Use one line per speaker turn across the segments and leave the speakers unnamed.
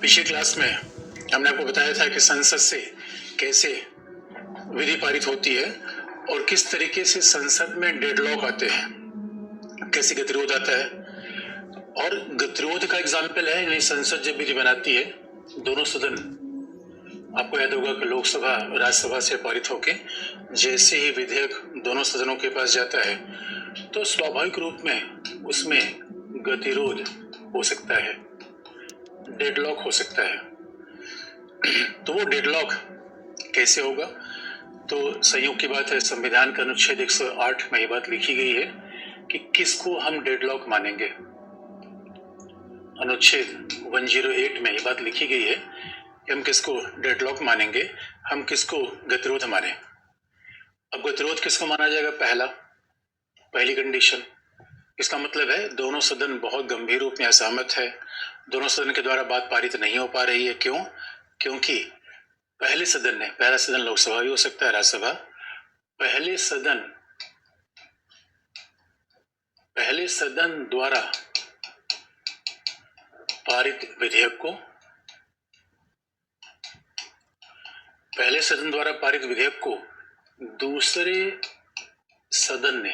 पिछली क्लास में हमने आपको बताया था कि संसद से कैसे विधि पारित होती है और किस तरीके से संसद में डेडलॉक आते हैं, कैसे गतिरोध आता है। और गतिरोध का एग्जाम्पल है, यानी संसद जब विधि बनाती है, दोनों सदन, आपको याद होगा कि लोकसभा राज्यसभा से पारित होके जैसे ही विधेयक दोनों सदनों के पास जाता है तो स्वाभाविक रूप में उसमें गतिरोध हो सकता है, डेडलॉक हो सकता है। तो वो डेडलॉक कैसे होगा? तो संयोग की बात है, संविधान का अनुच्छेद 108 में ये बात लिखी गई है कि किसको हम डेडलॉक मानेंगे। अनुच्छेद 108 में ये बात लिखी गई है कि हम किसको डेडलॉक मानेंगे, हम किसको गतिरोध माने। अब गतिरोध किसको माना जाएगा? पहली कंडीशन, इसका मतलब है दोनों सदन बहुत गंभीर रूप में असहमत है, दोनों सदन के द्वारा बात पारित नहीं हो पा रही है। क्यों? क्योंकि पहला सदन लोकसभा भी हो सकता है, राज्यसभा, पहले सदन द्वारा पारित विधेयक को दूसरे सदन ने,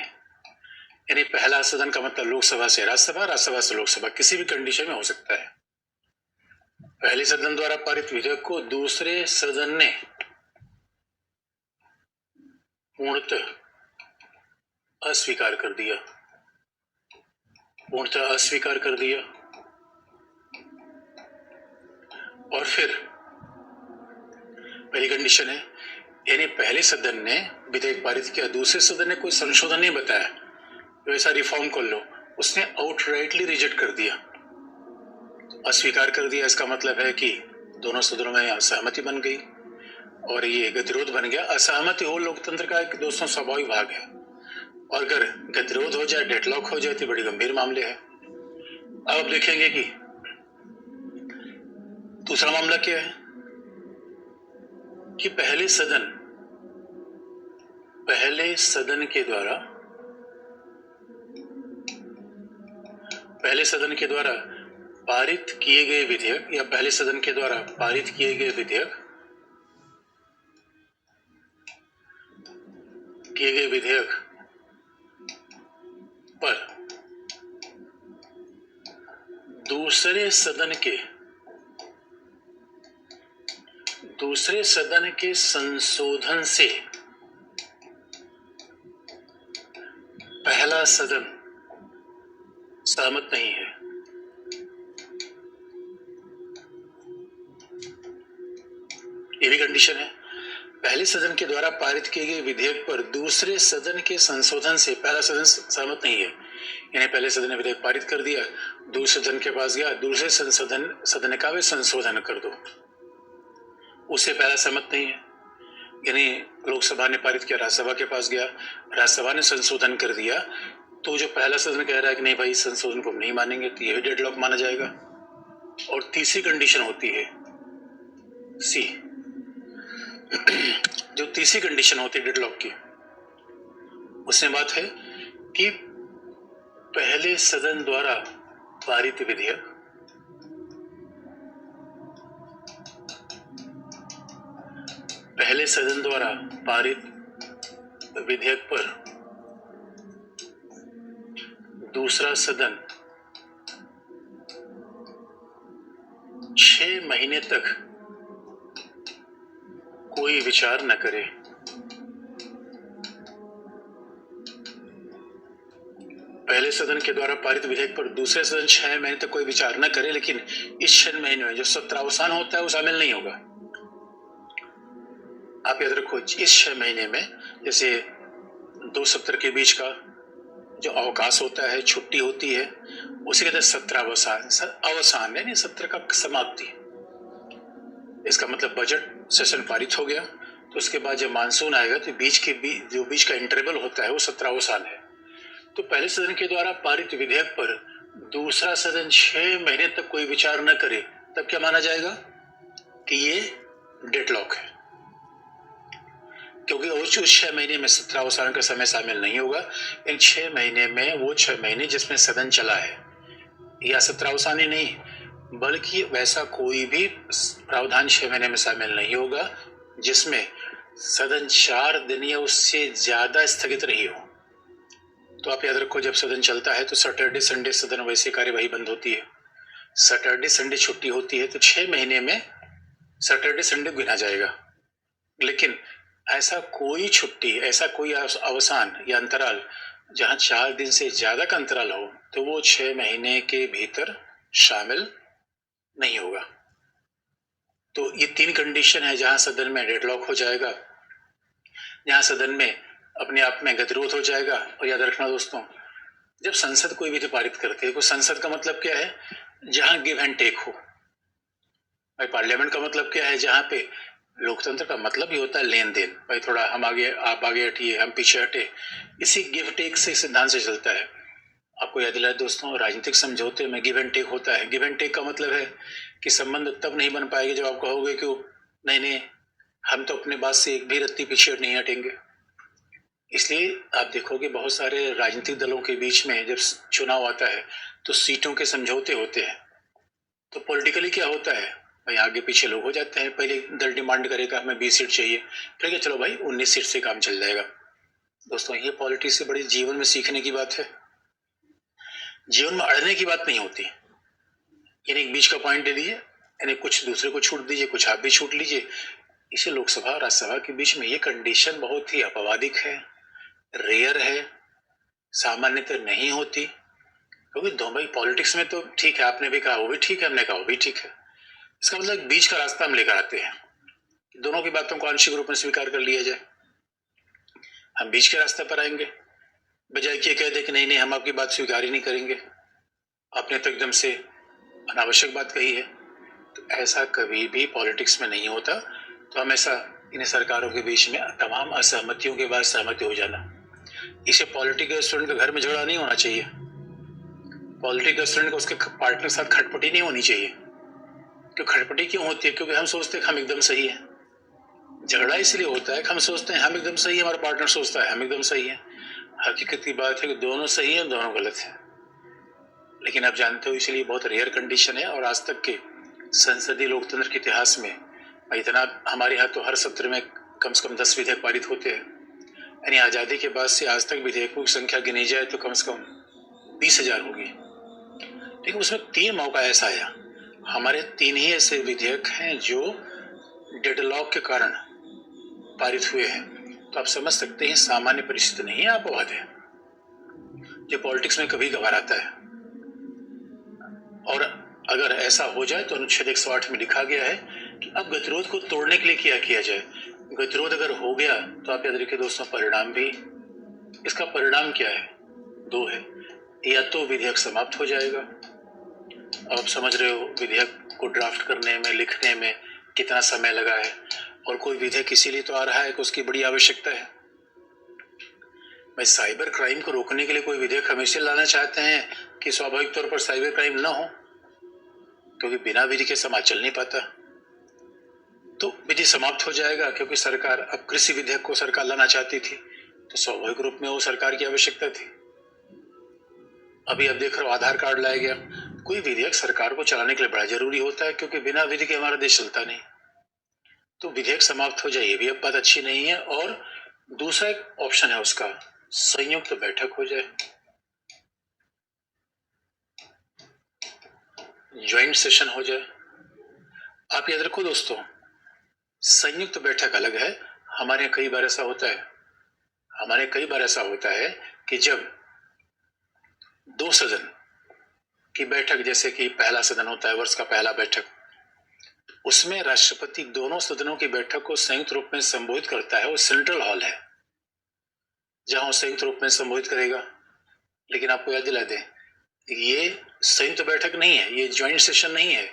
यानी पहला सदन का मतलब लोकसभा से राज्यसभा, राज्यसभा से लोकसभा, किसी भी कंडीशन में हो सकता है। पहले सदन द्वारा पारित विधेयक को दूसरे सदन ने पूर्णतः अस्वीकार कर दिया, और फिर पहली कंडीशन है, यानी पहले सदन ने विधेयक पारित किया, दूसरे सदन ने कोई संशोधन नहीं बताया, वैसा रिफॉर्म कर लो, उसने आउटराइटली रिजेक्ट कर दिया, अस्वीकार कर दिया। इसका मतलब है कि दोनों सदनों में असहमति बन गई और ये गतिरोध बन गया। असहमति हो लोकतंत्र का एक दोस्तों स्वाभाविक भाग है, और अगर गतिरोध हो जाए, डेडलॉक हो जाए तो बड़ी गंभीर मामले है। अब आप देखेंगे कि दूसरा मामला क्या है कि पहले सदन के द्वारा पारित किए गए विधेयक या पहले सदन के द्वारा पारित किए गए विधेयक पर दूसरे सदन के संशोधन से पहला सदन सहमत नहीं है। ये भी कंडीशन है, पहले सदन के द्वारा पारित किए गए विधेयक पर दूसरे सदन के संशोधन से पहला सदन सहमत नहीं है। यानी पहले सदन ने विधेयक पारित कर दिया, दूसरे सदन के पास गया, दूसरे सदन का भी संशोधन कर दो, उससे पहला सहमत नहीं है। यानी लोकसभा ने पारित किया, राज्यसभा के पास गया, राज्यसभा ने संशोधन कर दिया, तो जो पहला सदन कह रहा है कि नहीं भाई, संशोधन को हम नहीं मानेंगे, तो यह भी डेडलॉक माना जाएगा। और तीसरी कंडीशन होती है सी, जो तीसरी कंडीशन होती है डेडलॉक की, उसमें बात है कि पहले सदन द्वारा पारित विधेयक पर दूसरा सदन 6 महीने तक कोई विचार न करे। पहले सदन के द्वारा पारित विधेयक पर दूसरे सदन 6 महीने तक कोई विचार न करे, लेकिन इस 6 महीने में जो सत्रावसान होता है वो शामिल नहीं होगा। आप याद रखो, इस 6 महीने में जैसे 2 सत्र के बीच का जो अवकाश होता है, छुट्टी होती है, उसे कहते हैं सत्रावसान, यानी सत्र का समाप्ति। इसका मतलब बजट सेशन पारित हो गया, तो उसके बाद जब मानसून आएगा तो बीच का इंटरवल होता है वो सत्रावसान है। तो पहले सदन के द्वारा पारित विधेयक पर दूसरा सदन 6 महीने तक कोई विचार न करे, तब क्या माना जाएगा कि ये डेडलॉक है, क्योंकि उस 6 महीने में सत्रावसान का समय शामिल नहीं होगा। इन 6 महीने में वो 6 महीने जिसमें सदन चला है, या सत्रावसान ही नहीं, बल्कि वैसा कोई भी प्रावधान 6 महीने में शामिल नहीं होगा जिसमें सदन 4 दिन या उससे ज्यादा स्थगित रही हो। तो आप याद रखो, जब सदन चलता है तो सैटरडे संडे सदन वैसे कार्यवाही बंद होती है, सैटरडे संडे छुट्टी होती है, तो 6 महीने में सैटरडे संडे गिना जाएगा। लेकिन ऐसा कोई छुट्टी, ऐसा कोई अवसान या अंतराल जहां 4 दिन से ज्यादा का अंतराल हो, तो वो 6 महीने के भीतर शामिल नहीं होगा। तो ये 3 कंडीशन है जहां सदन में डेडलॉक हो जाएगा, जहां सदन में अपने आप में गतिरोध हो जाएगा। और याद रखना दोस्तों, जब संसद कोई विधि पारित करती है, तो संसद का मतलब क्या है? जहां गिव एंड टेक हो। भाई पार्लियामेंट का मतलब क्या है? जहां पे लोकतंत्र का मतलब ही होता है लेन देन। भाई थोड़ा हम आगे, आप आगे हटिए, हम पीछे हटे, इसी गिव टेक से सिद्धांत से चलता है। आपको याद दिलाए दोस्तों, राजनीतिक समझौते में गिव एंड टेक होता है। गिव एंड टेक का मतलब है कि संबंध तब नहीं बन पाएगा जब आप कहोगे कि नहीं नहीं, हम तो अपने बात से एक भी रत्ती पीछे नहीं हटेंगे। इसलिए आप देखोगे बहुत सारे राजनीतिक दलों के बीच में जब चुनाव आता है तो सीटों के समझौते होते हैं। तो पॉलिटिकली क्या होता है? भाई आगे पीछे लोग हो जाते हैं। पहले दल डिमांड करेगा हमें 20 सीट चाहिए, फिर क्या, चलो भाई 19 सीट से काम चल जाएगा। दोस्तों ये पॉलिटिक्स से बड़ी जीवन में सीखने की बात है, जीवन में अड़ने की बात नहीं होती। यानी एक बीच का पॉइंट दे दीजिए, यानी कुछ दूसरे को छूट दीजिए, कुछ आप भी छूट लीजिए। इसे लोकसभा और राज्यसभा के बीच में ये कंडीशन बहुत ही अपवादिक है, रेयर है, सामान्यतः नहीं होती। क्योंकि दो भाई पॉलिटिक्स में तो ठीक है, आपने भी कहा वो भी ठीक है, हमने कहा वो भी ठीक है। इसका मतलब बीच का रास्ता हम लेकर आते हैं, दोनों की बातों को आंशिक रूप में स्वीकार कर लिया जाए। हम बीच के रास्ते पर आएंगे, बजाय कि कह दे कि नहीं नहीं हम आपकी बात स्वीकार ही नहीं करेंगे, आपने तो एकदम से अनावश्यक बात कही है। तो ऐसा कभी भी पॉलिटिक्स में नहीं होता। तो हमेशा इन सरकारों के बीच में तमाम असहमतियों के बाद सहमति हो जाना, इसे पॉलिटिकल स्टूडेंट के घर में झगड़ा नहीं होना चाहिए। पॉलिटिकल स्टूडेंट को उसके पार्टनर के साथ खटपटी नहीं होनी चाहिए। क्यों खटपटी क्यों होती है? क्योंकि हम सोचते हैं हम एकदम सही है। झगड़ा इसलिए होता है कि हम सोचते हैं हम एकदम सही है, हमारा पार्टनर सोचता है हम एकदम सही है। हकीकत की बात है कि दोनों सही है, दोनों गलत है। लेकिन आप जानते हो, इसलिए बहुत रेयर कंडीशन है। और आज तक के संसदीय लोकतंत्र के इतिहास में इतना, हमारे यहाँ तो हर सत्र में कम से कम 10 विधेयक पारित होते हैं। यानी आजादी के बाद से आज तक विधेयकों की संख्या गिनी जाए तो कम से कम 20,000 होगी। लेकिन उसमें 3 मौका ऐसा आया, हमारे 3 ही ऐसे विधेयक हैं जो डेडलॉक के कारण पारित हुए हैं। तो आप समझ सकते हैं सामान्य परिस्थिति नहीं है, अपवाद है जो पॉलिटिक्स में कभी कभार आता है। और अगर ऐसा हो जाए तो अनुच्छेद 108 में लिखा गया है कि अब गतिरोध को तोड़ने के लिए क्या किया जाए। गतिरोध अगर हो गया तो आप याद रखिए दोस्तों, परिणाम भी, इसका परिणाम क्या है? 2 है, या तो विधेयक समाप्त हो जाएगा। अब आप समझ रहे हो विधेयक को ड्राफ्ट करने में, लिखने में कितना समय लगा है। और कोई विधेयक इसीलिए तो आ रहा है कि उसकी बड़ी आवश्यकता है। भाई साइबर क्राइम को रोकने के लिए कोई विधेयक हमेशा लाना चाहते हैं कि स्वाभाविक तौर पर साइबर क्राइम ना हो, क्योंकि बिना विधि के समाज चल नहीं पाता। तो विधि समाप्त हो जाएगा क्योंकि सरकार, अब कृषि विधेयक को सरकार लाना चाहती थी, तो स्वाभाविक रूप में वो सरकार की आवश्यकता थी। अभी आप देख रहे हो आधार कार्ड लाया गया। कोई विधेयक सरकार को चलाने के लिए बड़ा जरूरी होता है, क्योंकि बिना विधि के हमारा देश चलता नहीं। तो विधेयक समाप्त हो जाए ये भी अब बात अच्छी नहीं है। और दूसरा एक ऑप्शन है उसका, संयुक्त बैठक हो जाए, ज्वाइंट सेशन हो जाए। आप याद रखो दोस्तों, संयुक्त बैठक अलग है। हमारे कई बार ऐसा होता है, कि जब 2 सदन की बैठक, जैसे कि पहला सदन होता है वर्ष का पहला बैठक, उसमें राष्ट्रपति दोनों सदनों की बैठक को संयुक्त रूप में संबोधित करता है। वो सेंट्रल हॉल है जहां वो संयुक्त रूप में संबोधित करेगा। लेकिन आपको याद दिला दें, ये संयुक्त बैठक नहीं है, ये ज्वाइंट सेशन नहीं है,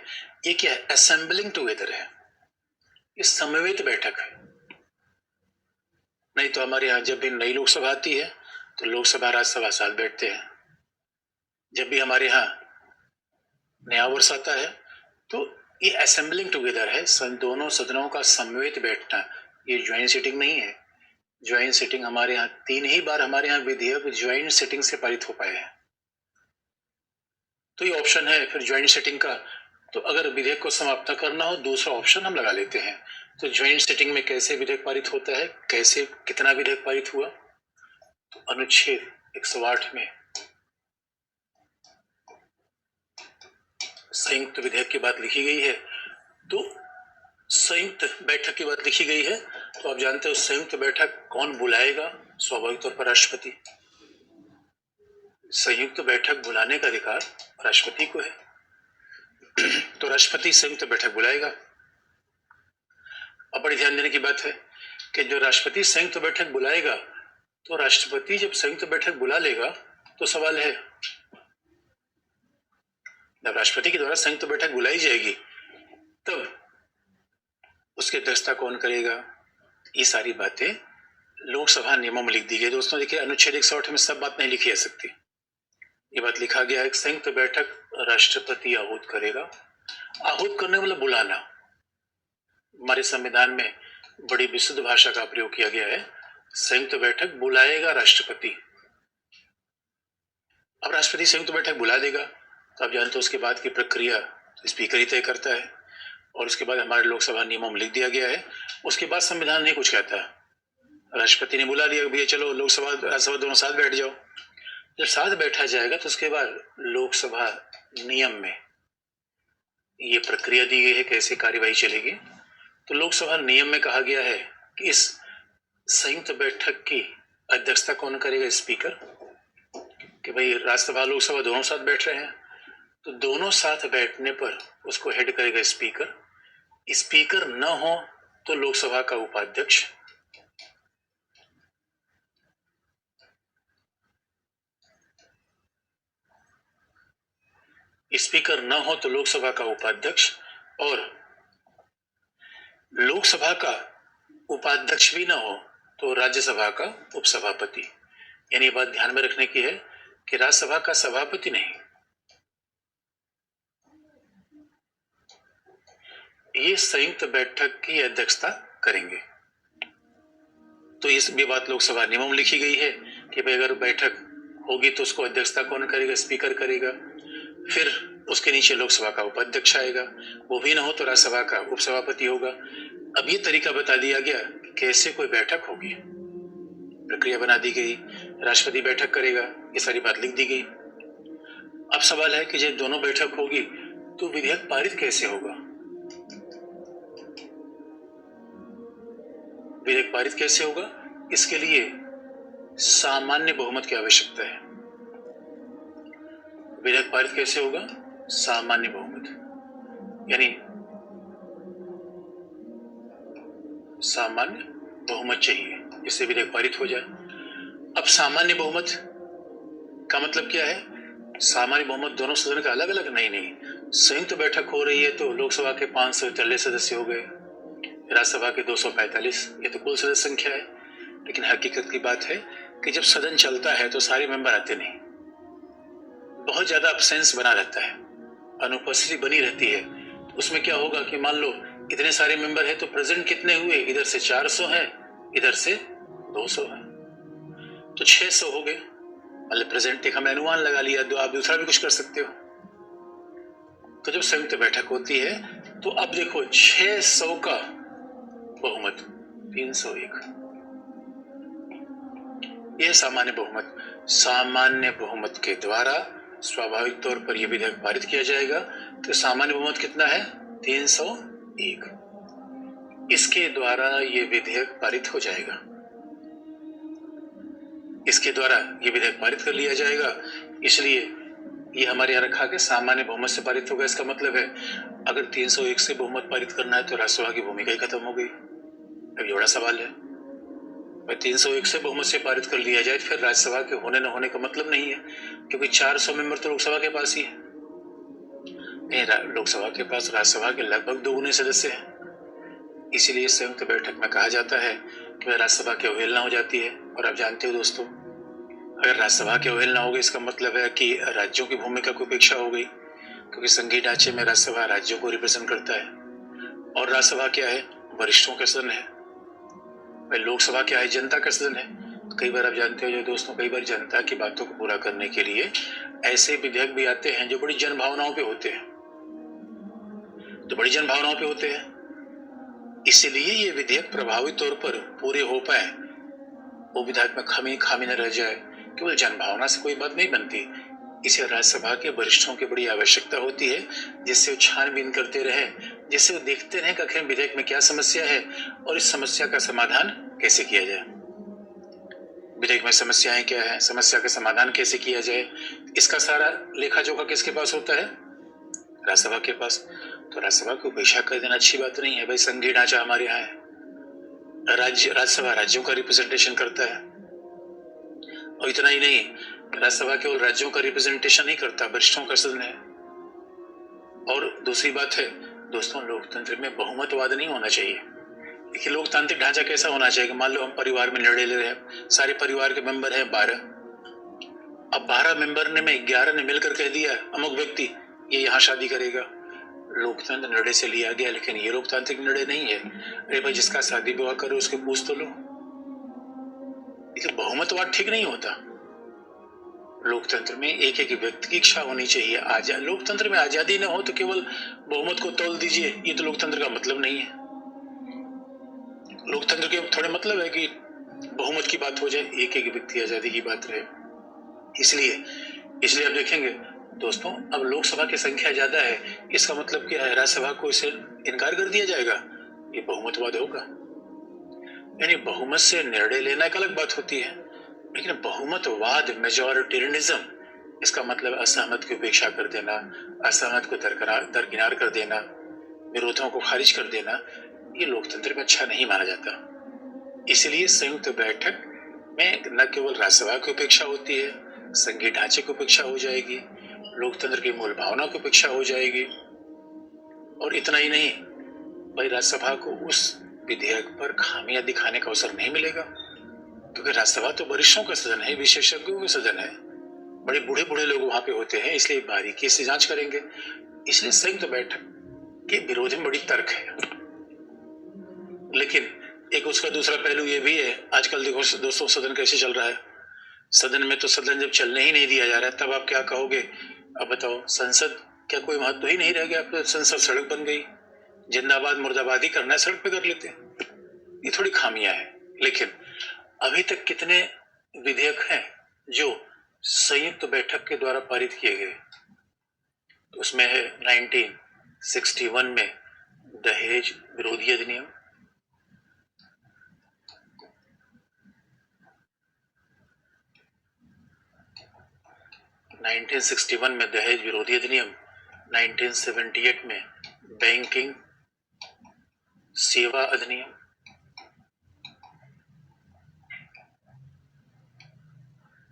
ये क्या है? असेंबलिंग टुगेदर है, ये समवेत बैठक है। नहीं तो हमारे यहाँ जब भी नई लोकसभा आती है तो लोकसभा राज्यसभा साथ बैठते हैं। जब भी हमारे यहाँ नया वर्ष आता है तो ये असेंबलिंग टुगेदर है, दोनों सदनों का समवेत बैठना। ये ज्वाइंट सिटिंग नहीं है। ज्वाइंट सिटिंग हमारे यहाँ 3 ही बार हमारे यहाँ विधेयक ज्वाइंट सिटिंग से पारित हो पाए हैं। तो ये ऑप्शन है फिर ज्वाइंट सिटिंग का, तो अगर विधेयक को समाप्त करना हो दूसरा ऑप्शन हम लगा लेते हैं। तो ज्वाइंट सिटिंग में कैसे विधेयक पारित होता है, कैसे कितना विधेयक पारित हुआ, तो अनुच्छेद 108 में संयुक्त विधेयक की बात लिखी गई है। तो संयुक्त बैठक की बात लिखी गई है, तो आप जानते हो संयुक्त बैठक कौन बुलाएगा? स्वाभाविक तौर पर राष्ट्रपति। संयुक्त बैठक बुलाने का अधिकार राष्ट्रपति को है, तो राष्ट्रपति संयुक्त बैठक बुलाएगा। अब बड़ी ध्यान देने की बात है कि जो राष्ट्रपति संयुक्त बैठक बुलाएगा, तो राष्ट्रपति जब संयुक्त बैठक बुला लेगा तो सवाल है, जब राष्ट्रपति के द्वारा संयुक्त बैठक बुलाई जाएगी तब उसकी अध्यक्षता कौन करेगा? ये सारी बातें लोकसभा नियमों में लिख दी गई। दोस्तों देखिए, अनुच्छेद 108 में सब बात नहीं लिखी जा सकती। ये बात लिखा गया है, संयुक्त बैठक राष्ट्रपति आहूत करेगा। आहूत करने मतलब बुलाना। हमारे संविधान में बड़ी विशुद्ध भाषा का प्रयोग किया गया है, संयुक्त बैठक बुलाएगा राष्ट्रपति। अब राष्ट्रपति संयुक्त बैठक बुला देगा तो आप जानते हो उसके बाद की प्रक्रिया स्पीकर ही तय करता है, और उसके बाद हमारे लोकसभा नियमों में लिख दिया गया है। उसके बाद संविधान नहीं कुछ कहता। राष्ट्रपति ने बुला लिया, भैया चलो लोकसभा राज्यसभा दोनों साथ बैठ जाओ। जब साथ बैठा जाएगा तो उसके बाद लोकसभा नियम में ये प्रक्रिया दी गई है कैसे कार्यवाही चलेगी। तो लोकसभा नियम में कहा गया है कि इस संयुक्त बैठक की अध्यक्षता कौन करेगा? स्पीकर। कि भाई राज्यसभा लोकसभा दोनों साथ बैठ रहे हैं, तो दोनों साथ बैठने पर उसको हेड करेगा स्पीकर। स्पीकर न हो तो लोकसभा का उपाध्यक्ष। स्पीकर न हो तो लोकसभा का उपाध्यक्ष, और लोकसभा का उपाध्यक्ष भी न हो तो राज्यसभा का उपसभापति। यानी बात ध्यान में रखने की है कि राज्यसभा का सभापति नहीं, ये संयुक्त बैठक की अध्यक्षता करेंगे। तो इस भी बात लोकसभा नियमों में लिखी गई है कि भाई अगर बैठक होगी तो उसको अध्यक्षता कौन करेगा? स्पीकर करेगा। फिर उसके नीचे लोकसभा का उपाध्यक्ष आएगा, वो भी ना हो तो राज्यसभा का उपसभापति होगा। अब ये तरीका बता दिया गया कि कैसे कोई बैठक होगी, प्रक्रिया बना दी गई, राष्ट्रपति बैठक करेगा, ये सारी बात लिख दी गई। अब सवाल है कि जब दोनों बैठक होगी तो विधेयक पारित कैसे होगा? विधेयक पारित कैसे होगा? इसके लिए सामान्य बहुमत की आवश्यकता है। विधेयक पारित कैसे होगा? सामान्य बहुमत, यानी सामान्य बहुमत चाहिए जिससे विधेयक पारित हो जाए। अब सामान्य बहुमत का मतलब क्या है? सामान्य बहुमत दोनों सदन का अलग अलग नहीं, संयुक्त बैठक हो रही है तो लोकसभा के 543 सदस्य हो गए, राज्यसभा के 245, ये तो कुल सदस्य संख्या है। लेकिन हकीकत की बात है कि जब सदन चलता है तो सारे मेंबर आते नहीं, बहुत ज्यादा अब्सेंस बना रहता है, अनुपस्थिति बनी रहती है। तो उसमें क्या होगा कि मान लो इतने सारे मेंबर है तो प्रेजेंट कितने हुए? इधर से 400 है, इधर से 200 है, तो 600 हो गए। मतलब प्रेजेंट एक हमें अनुमान लगा लिया, आप दूसरा भी कुछ कर सकते हो। तो जब संयुक्त बैठक होती है तो अब देखो 600 का बहुमत 301, यह सामान्य बहुमत। सामान्य बहुमत के द्वारा स्वाभाविक तौर पर यह विधेयक पारित किया जाएगा। तो सामान्य बहुमत कितना है? 301। इसके द्वारा यह विधेयक पारित हो जाएगा, इसके द्वारा यह विधेयक पारित कर लिया जाएगा। इसलिए ये हमारे यहाँ रखा के सामान्य बहुमत से पारित होगा। इसका मतलब है अगर 301 से बहुमत पारित करना है तो राज्यसभा की भूमिका ही खत्म हो गई। अब ये बड़ा सवाल है, भाई 301 से बहुमत से पारित कर लिया जाए फिर राज्यसभा के होने न होने का मतलब नहीं है, क्योंकि 400 मेंबर तो लोकसभा के पास ही है। लोकसभा के पास राज्यसभा के लगभग 2 गुने सदस्य हैं। इसीलिए संयुक्त बैठक में कहा जाता है कि राज्यसभा की अवहेलना हो जाती है। और आप जानते हो दोस्तों, अगर राज्यसभा की अवहेलना हो गई इसका मतलब है कि राज्यों की भूमिका की उपेक्षा हो गई, क्योंकि संघीय ढांचे में राज्यसभा राज्यों को रिप्रेजेंट करता है और राज्यसभा क्या है? वरिष्ठों का सदन है। भाई लोकसभा क्या है? जनता का सदन है। कई बार आप जानते हो जो दोस्तों, कई बार जनता की बातों को पूरा करने के लिए ऐसे विधेयक भी आते हैं जो बड़ी जनभावनाओं पे होते हैं। तो बड़ी जन भावनाओं पे होते हैं। इसलिए ये विधेयक प्रभावी तौर पर पूरे हो पाए, वो विधेयक में खामी न रह जाए, केवल जनभावना से कोई बात नहीं बनती। इसे राज्यसभा के वरिष्ठों की बड़ी आवश्यकता होती है, जिससे वो छानबीन करते रहे, जिससे वो देखते रहे कि आखिर विधेयक में क्या समस्या है और इस समस्या का समाधान कैसे किया जाए। विधेयक में समस्याएं क्या है, समस्या का समाधान कैसे किया जाए, इसका सारा लेखा जोखा किसके पास होता है? राज्यसभा के पास। तो राज्यसभा को उपेक्षा कर देना अच्छी बात नहीं है भाई। संघीय ढांचा हमारे यहाँ है, राज्यसभा राज्यों का रिप्रेजेंटेशन करता है। और इतना ही नहीं, राज्यसभा केवल राज्यों का रिप्रेजेंटेशन नहीं करता, वरिष्ठों का सदन है। और दूसरी बात है दोस्तों, लोकतंत्र में बहुमतवाद नहीं होना चाहिए। देखिए, लोकतांत्रिक ढांचा कैसा होना चाहिए कि मान लो हम परिवार में निर्णय ले रहे हैं, सारे परिवार के मेंबर हैं 12। अब 12 मेंबर ने में 11 ने मिलकर कह दिया अमुक व्यक्ति ये यहाँ शादी करेगा। लोकतंत्र निर्णय से लिया गया, लेकिन ये लोकतांत्रिक निर्णय नहीं है। अरे भाई, जिसका शादी विवाह करो उसके पूछ तो लो। लेकिन बहुमतवाद ठीक नहीं होता। लोकतंत्र में एक एक व्यक्ति की इच्छा होनी चाहिए। लोकतंत्र में आजादी न हो तो केवल बहुमत को तौल दीजिए, ये तो लोकतंत्र का मतलब नहीं है। लोकतंत्र के थोड़े मतलब है कि बहुमत की बात हो जाए, एक एक व्यक्ति आजादी की बात रहे। इसलिए आप देखेंगे दोस्तों, अब लोकसभा की संख्या ज्यादा है, इसका मतलब क्या है? राज्यसभा को इसे इनकार कर दिया जाएगा, ये बहुमतवाद होगा। यानी बहुमत से निर्णय लेना एक अलग बात होती है, लेकिन बहुमतवाद, मेजॉरिटेरियनिज्म, इसका मतलब असहमत की उपेक्षा कर देना, असहमत को दरकिनार कर देना, विरोधों को खारिज कर देना, ये लोकतंत्र में अच्छा नहीं माना जाता। इसलिए संयुक्त बैठक में न केवल राज्यसभा की उपेक्षा होती है, संघीय ढांचे की उपेक्षा हो जाएगी, लोकतंत्र की मूल भावना की उपेक्षा हो जाएगी। और इतना ही नहीं भाई, राज्यसभा को उस विधेयक पर खामियां दिखाने का अवसर नहीं मिलेगा, क्योंकि राज्यसभा तो वरिष्ठों का सदन है, विशेषज्ञों का सदन है, बड़े बूढ़े बूढ़े लोग वहां पे होते हैं, इसलिए बारीकी से जांच करेंगे। इसलिए संयुक्त बैठक के विरोध में बड़ी तर्क है। लेकिन एक उसका दूसरा पहलू ये भी है, आजकल देखो दोस्तों सदन कैसे चल रहा है। सदन में तो सदन जब चलने ही नहीं दिया जा रहा है, तब आप क्या कहोगे? अब बताओ, संसद क्या कोई महत्व ही नहीं रह गया? अब संसद सड़क बन गई, जिंदाबाद मुर्दाबाद ही करना है, सड़क पे कर लेते हैं। ये थोड़ी खामियां है। लेकिन अभी तक कितने विधेयक हैं जो संयुक्त बैठक के द्वारा पारित किए गए? उसमें है 1961 में दहेज विरोधी अधिनियम, 1961 में दहेज विरोधी अधिनियम, 1978 में बैंकिंग सेवा अधिनियम,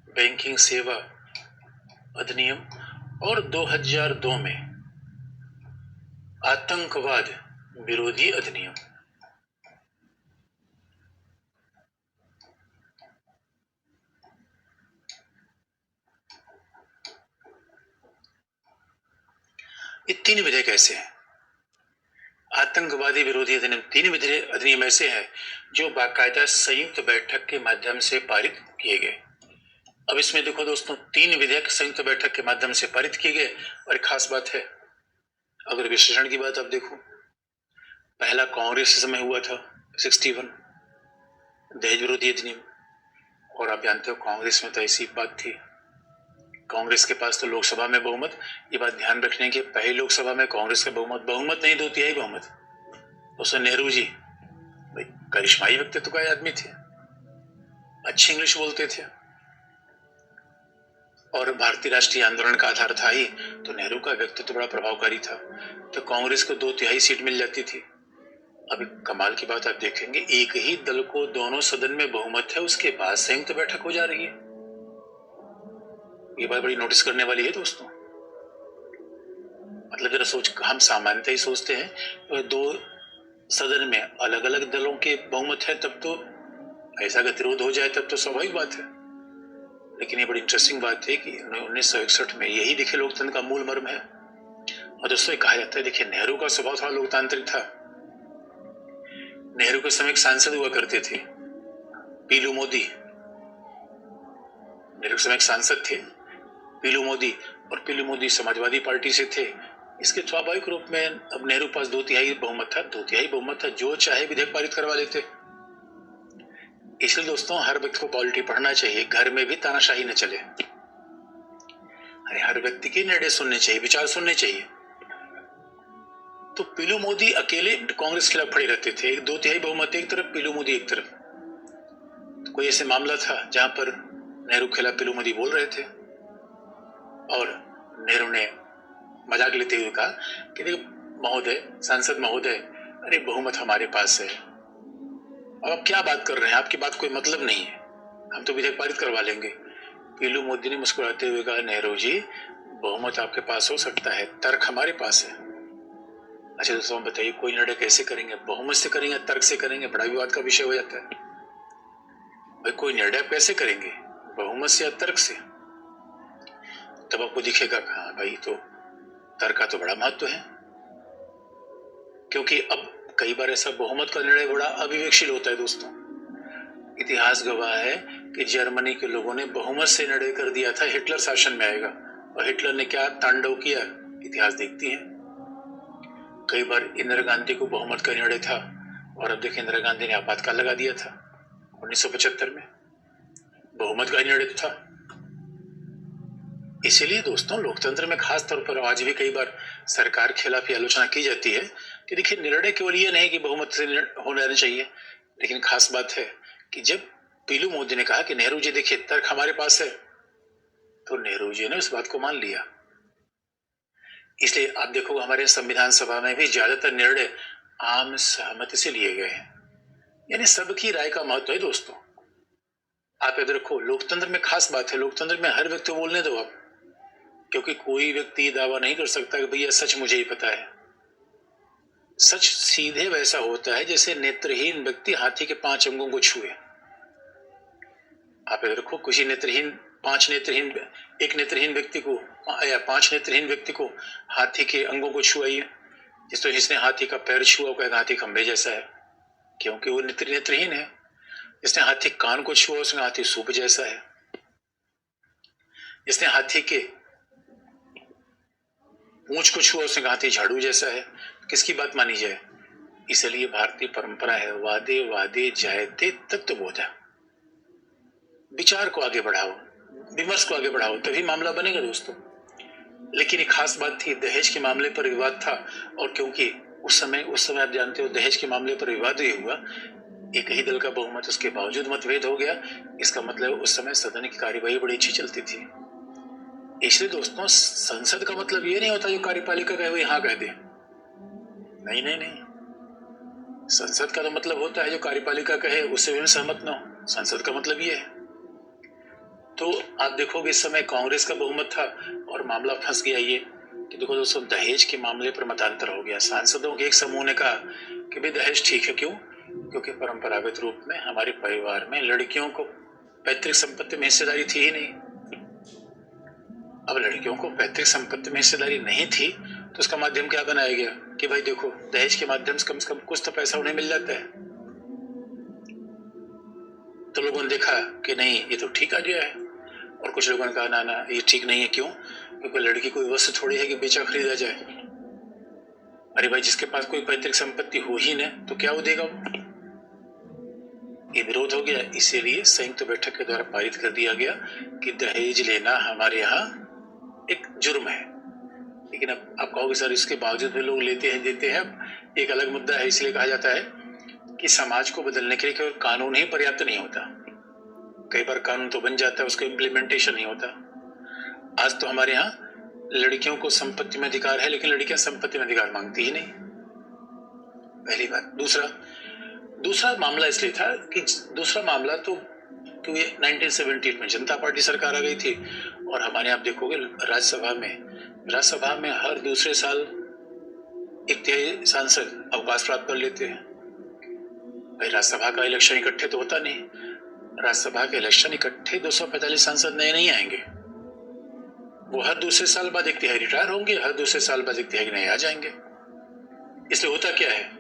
बैंकिंग सेवा अधिनियम, और 2002 में आतंकवाद विरोधी अधिनियम। ये 3 विधेयक ऐसे हैं, आतंकवादी विरोधी अधिनियम, 3 अधिनियम ऐसे हैं जो बाकायदा संयुक्त बैठक के माध्यम से पारित किए गए। अब इसमें देखो दोस्तों, 3 विधेयक संयुक्त बैठक के माध्यम से पारित किए गए। और एक खास बात है, अगर विश्लेषण की बात आप देखो, पहला कांग्रेस के समय हुआ था 61 दहेज विरोधी अधिनियम। और आप जानते हो कांग्रेस में तो ऐसी बात थी, कांग्रेस के पास तो लोकसभा में बहुमत, ये बात ध्यान रखने की, पहली लोकसभा में कांग्रेस का बहुमत नहीं, 2/3 बहुमत। उसमें नेहरू जी भाई करिश्माई व्यक्तित्व का आदमी थे, अच्छी इंग्लिश बोलते थे, और भारतीय राष्ट्रीय आंदोलन का आधार था ही, तो नेहरू का व्यक्तित्व बड़ा प्रभावकारी था। तो कांग्रेस को 2/3 सीट मिल जाती थी। अभी कमाल की बात आप देखेंगे, एक ही दल को दोनों सदन में बहुमत है, उसके बाद संयुक्त बैठक हो जा रही है। ये बात बड़ी नोटिस करने वाली है दोस्तों। मतलब जरा सोच, हम सामान्यतः ही सोचते हैं तो 2 सदन में अलग अलग दलों के बहुमत है, तब तो ऐसा गतिरोध हो जाए तब तो स्वाभाविक बात है। लेकिन ये बड़ी इंटरेस्टिंग बात है कि 1961 में यही देखिए लोकतंत्र का मूल मर्म है। और दोस्तों कहा जाता है, देखिए नेहरू का स्वभाव थोड़ा लोकतांत्रिक था। नेहरू के समय एक सांसद हुआ करते थे, पीलू मोदी। नेहरू के समय एक सांसद थे पीलू मोदी, और पीलू मोदी समाजवादी पार्टी से थे, इसके स्वाभाविक रूप में अब नेहरू पास 2/3 बहुमत था, 2/3 बहुमत था, जो चाहे विधेयक पारित करवा लेते। इसलिए दोस्तों हर व्यक्ति को पॉलिटी पढ़ना चाहिए, घर में भी तानाशाही न चले। अरे हर व्यक्ति के निर्णय सुनने चाहिए, विचार सुनने चाहिए। तो पीलू मोदी अकेले कांग्रेस के खिलाफ खड़े रहते थे, 2/3 बहुमत एक तरफ, पीलू मोदी एक तरफ। तो कोई ऐसे मामला था जहां पर नेहरू के खिलाफ पीलू मोदी बोल रहे थे और नेहरू ने मजाक लेते हुए कहा कि देखो महोदय, सांसद महोदय, अरे बहुमत हमारे पास है, अब आप क्या बात कर रहे हैं, आपकी बात कोई मतलब नहीं है, हम तो विधेयक पारित करवा लेंगे। पीलू मोदी ने मुस्कुराते हुए कहा, नेहरू जी बहुमत आपके पास हो सकता है, तर्क हमारे पास है। अच्छा दोस्तों बताइए, कोई निर्णय कैसे करेंगे, बहुमत से करेंगे, तर्क से करेंगे? बड़ा विवाद का विषय हो जाता है। भाई कोई निर्णय आप कैसे करेंगे, बहुमत से या तर्क से? तब आपको दिखेगा हाँ भाई तो तर्क का तो बड़ा महत्व है, क्योंकि अब कई बार ऐसा बहुमत का निर्णय बड़ा अविवेकशील होता है दोस्तों। इतिहास गवाह है कि जर्मनी के लोगों ने बहुमत से निर्णय कर दिया था हिटलर शासन में आएगा, और हिटलर ने क्या तांडव किया, इतिहास देखती है। कई बार इंदिरा गांधी को बहुमत का निर्णय था, और अब देखिए इंदिरा गांधी ने आपातकाल लगा दिया था 1975 में, बहुमत का निर्णय था। इसीलिए दोस्तों लोकतंत्र में खास तौर पर आज भी कई बार सरकार के खिलाफ आलोचना की जाती है कि देखिए निर्णय केवल ये नहीं कि बहुमत से होना चाहिए, लेकिन खास बात है कि जब पीलू मोदी ने कहा कि नेहरू जी देखिए तर्क हमारे पास है, तो नेहरू जी ने उस बात को मान लिया। इसलिए आप देखोगे हमारे संविधान सभा में भी ज्यादातर निर्णय आम सहमति से लिए गए हैं, यानी सबकी राय का महत्व है दोस्तों। आप याद रखो लोकतंत्र में खास बात है, लोकतंत्र में हर व्यक्ति को बोलने दो आप, क्योंकि कोई व्यक्ति दावा नहीं कर सकता कि भैया सच मुझे ही पता है। सच सीधे वैसा होता है जैसे नेत्रहीन व्यक्ति हाथी के 5 अंगों को छुए। आप याद रखो किसी नेत्रहीन एक नेत्रहीन व्यक्ति को या 5 नेत्रहीन व्यक्ति को हाथी के अंगों को छुआइए, जिसने हाथी का पैर छुआ वो कहेगा हाथी खंबे जैसा है, क्योंकि वो नेत्रहीन है। जिसने हाथी कान को छुआ उसने हाथी सूप जैसा है। जिसने हाथी के पूंछ को छुआ उसने हाथी झाड़ू जैसा है। किसकी बात मानी जाए? इसलिए भारतीय परंपरा है वादे वादे जायते तत्वबोधा। विचार को आगे बढ़ाओ, विमर्श को आगे बढ़ाओ, तभी मामला बनेगा दोस्तों। लेकिन एक खास बात थी, दहेज के मामले पर विवाद था, और क्योंकि उस समय आप जानते हो दहेज के मामले पर विवाद ये हुआ, एक ही दल का बहुमत उसके बावजूद मतभेद हो गया। इसका मतलब उस समय सदन की कार्यवाही बड़ी अच्छी चलती थी। इसलिए दोस्तों संसद का मतलब ये नहीं होता जो कार्यपालिका कहे वो हाँ कह दे, नहीं नहीं नहीं। संसद का तो मतलब होता है जो कार्यपालिका कहे उससे भी सहमत न हो, संसद का मतलब ये है। तो आप देखोगे इस समय कांग्रेस का बहुमत था और मामला फंस गया ये कि देखो दोस्तों दहेज के मामले पर मतांतर हो गया। सांसदों के एक समूह ने कहा कि भाई दहेज ठीक है, क्यों? क्योंकि परंपरागत रूप में हमारे परिवार में लड़कियों को पैतृक संपत्ति में हिस्सेदारी थी ही नहीं। अब लड़कियों को पैतृक संपत्ति में हिस्सेदारी नहीं थी तो उसका माध्यम क्या बनाया गया कि भाई देखो दहेज के माध्यम से कम कुछ तो पैसा उन्हें मिल जाता है। तो लोगों ने देखा कि नहीं ये तो ठीक आ गया है, और कुछ लोगों ने कहा ना ना ये ठीक नहीं है। क्यों? क्योंकि लड़की कोई वस्तु थोड़ी है कि बेचा खरीदा जाए। अरे भाई जिसके पास कोई पैतृक संपत्ति हो ही न तो क्या वो देगा? ये विरोध हो गया। इसीलिए संयुक्त बैठक के द्वारा पारित कर दिया गया कि दहेज लेना हमारे यहाँ एक जुर्म है। लेकिन अब आप कहोगे सर इसके बावजूद भी लोग लेते हैं देते हैं, एक अलग मुद्दा है। इसलिए कहा जाता है कि समाज को बदलने के लिए केवल कानून ही पर्याप्त नहीं होता। कई बार कानून तो बन जाता है, उसका इम्प्लीमेंटेशन नहीं होता। आज तो हमारे यहाँ लड़कियों को संपत्ति में अधिकार है, लेकिन लड़कियां संपत्ति में अधिकार मांगती ही नहीं, पहली बात। दूसरा मामला इसलिए था कि दूसरा मामला तो क्योंकि 1978 में जनता पार्टी सरकार आ गई थी, और हमारे आप देखोगे राज्यसभा में हर दूसरे साल 1/3 सांसद अवकाश प्राप्त कर लेते हैं। भाई राज्यसभा का इलेक्शन इकट्ठे तो होता नहीं, राज्यसभा के इलेक्शन इकट्ठे 245 सांसद नए नहीं आएंगे। वो हर दूसरे साल बाद 1/3 रिटायर होंगे, हर दूसरे साल बाद 1/3 नए आ जाएंगे। इसलिए होता क्या है,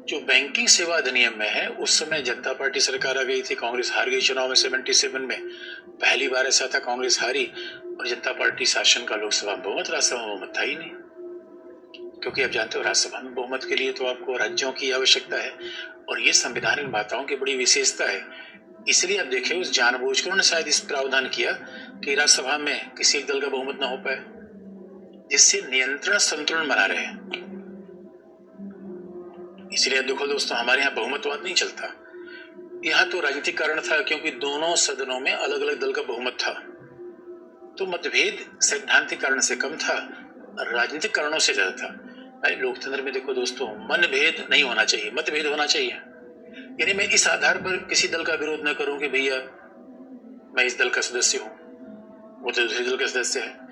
जो बैंकिंग सेवा अधिनियम में है उस समय जनता पार्टी सरकार आ गई थी, कांग्रेस हार गई चुनाव में 77 में। पहली बार ऐसा था कांग्रेस हारी और जनता पार्टी शासन का लोकसभा बहुमत, राज्यसभा बहुमत था ही नहीं। क्योंकि आप जानते हो राज्यसभा में बहुमत के लिए तो आपको राज्यों की आवश्यकता है और ये संविधान निर्माताओं की बड़ी विशेषता है। इसलिए आप देखें उस जानबूझकर उन्होंने शायद इस प्रावधान किया कि राज्यसभा में किसी एक दल का बहुमत न हो पाए, जिससे नियंत्रण संतुलन बना रहे। इसलिए देखो दोस्तों, हमारे यहाँ बहुमतवाद नहीं चलता। यहाँ तो राजनीतिक कारण था, क्योंकि दोनों सदनों में अलग अलग दल का बहुमत था, तो मतभेद सैद्धांतिक कारण से कम था, राजनीतिक कारणों से ज्यादा था। भाई लोकतंत्र में देखो दोस्तों, मनभेद नहीं होना चाहिए, मतभेद होना चाहिए। यानी मैं इस आधार पर किसी दल का विरोध न करूं कि भैया मैं इस दल का सदस्य हूं, वो तो दूसरे दल का सदस्य है।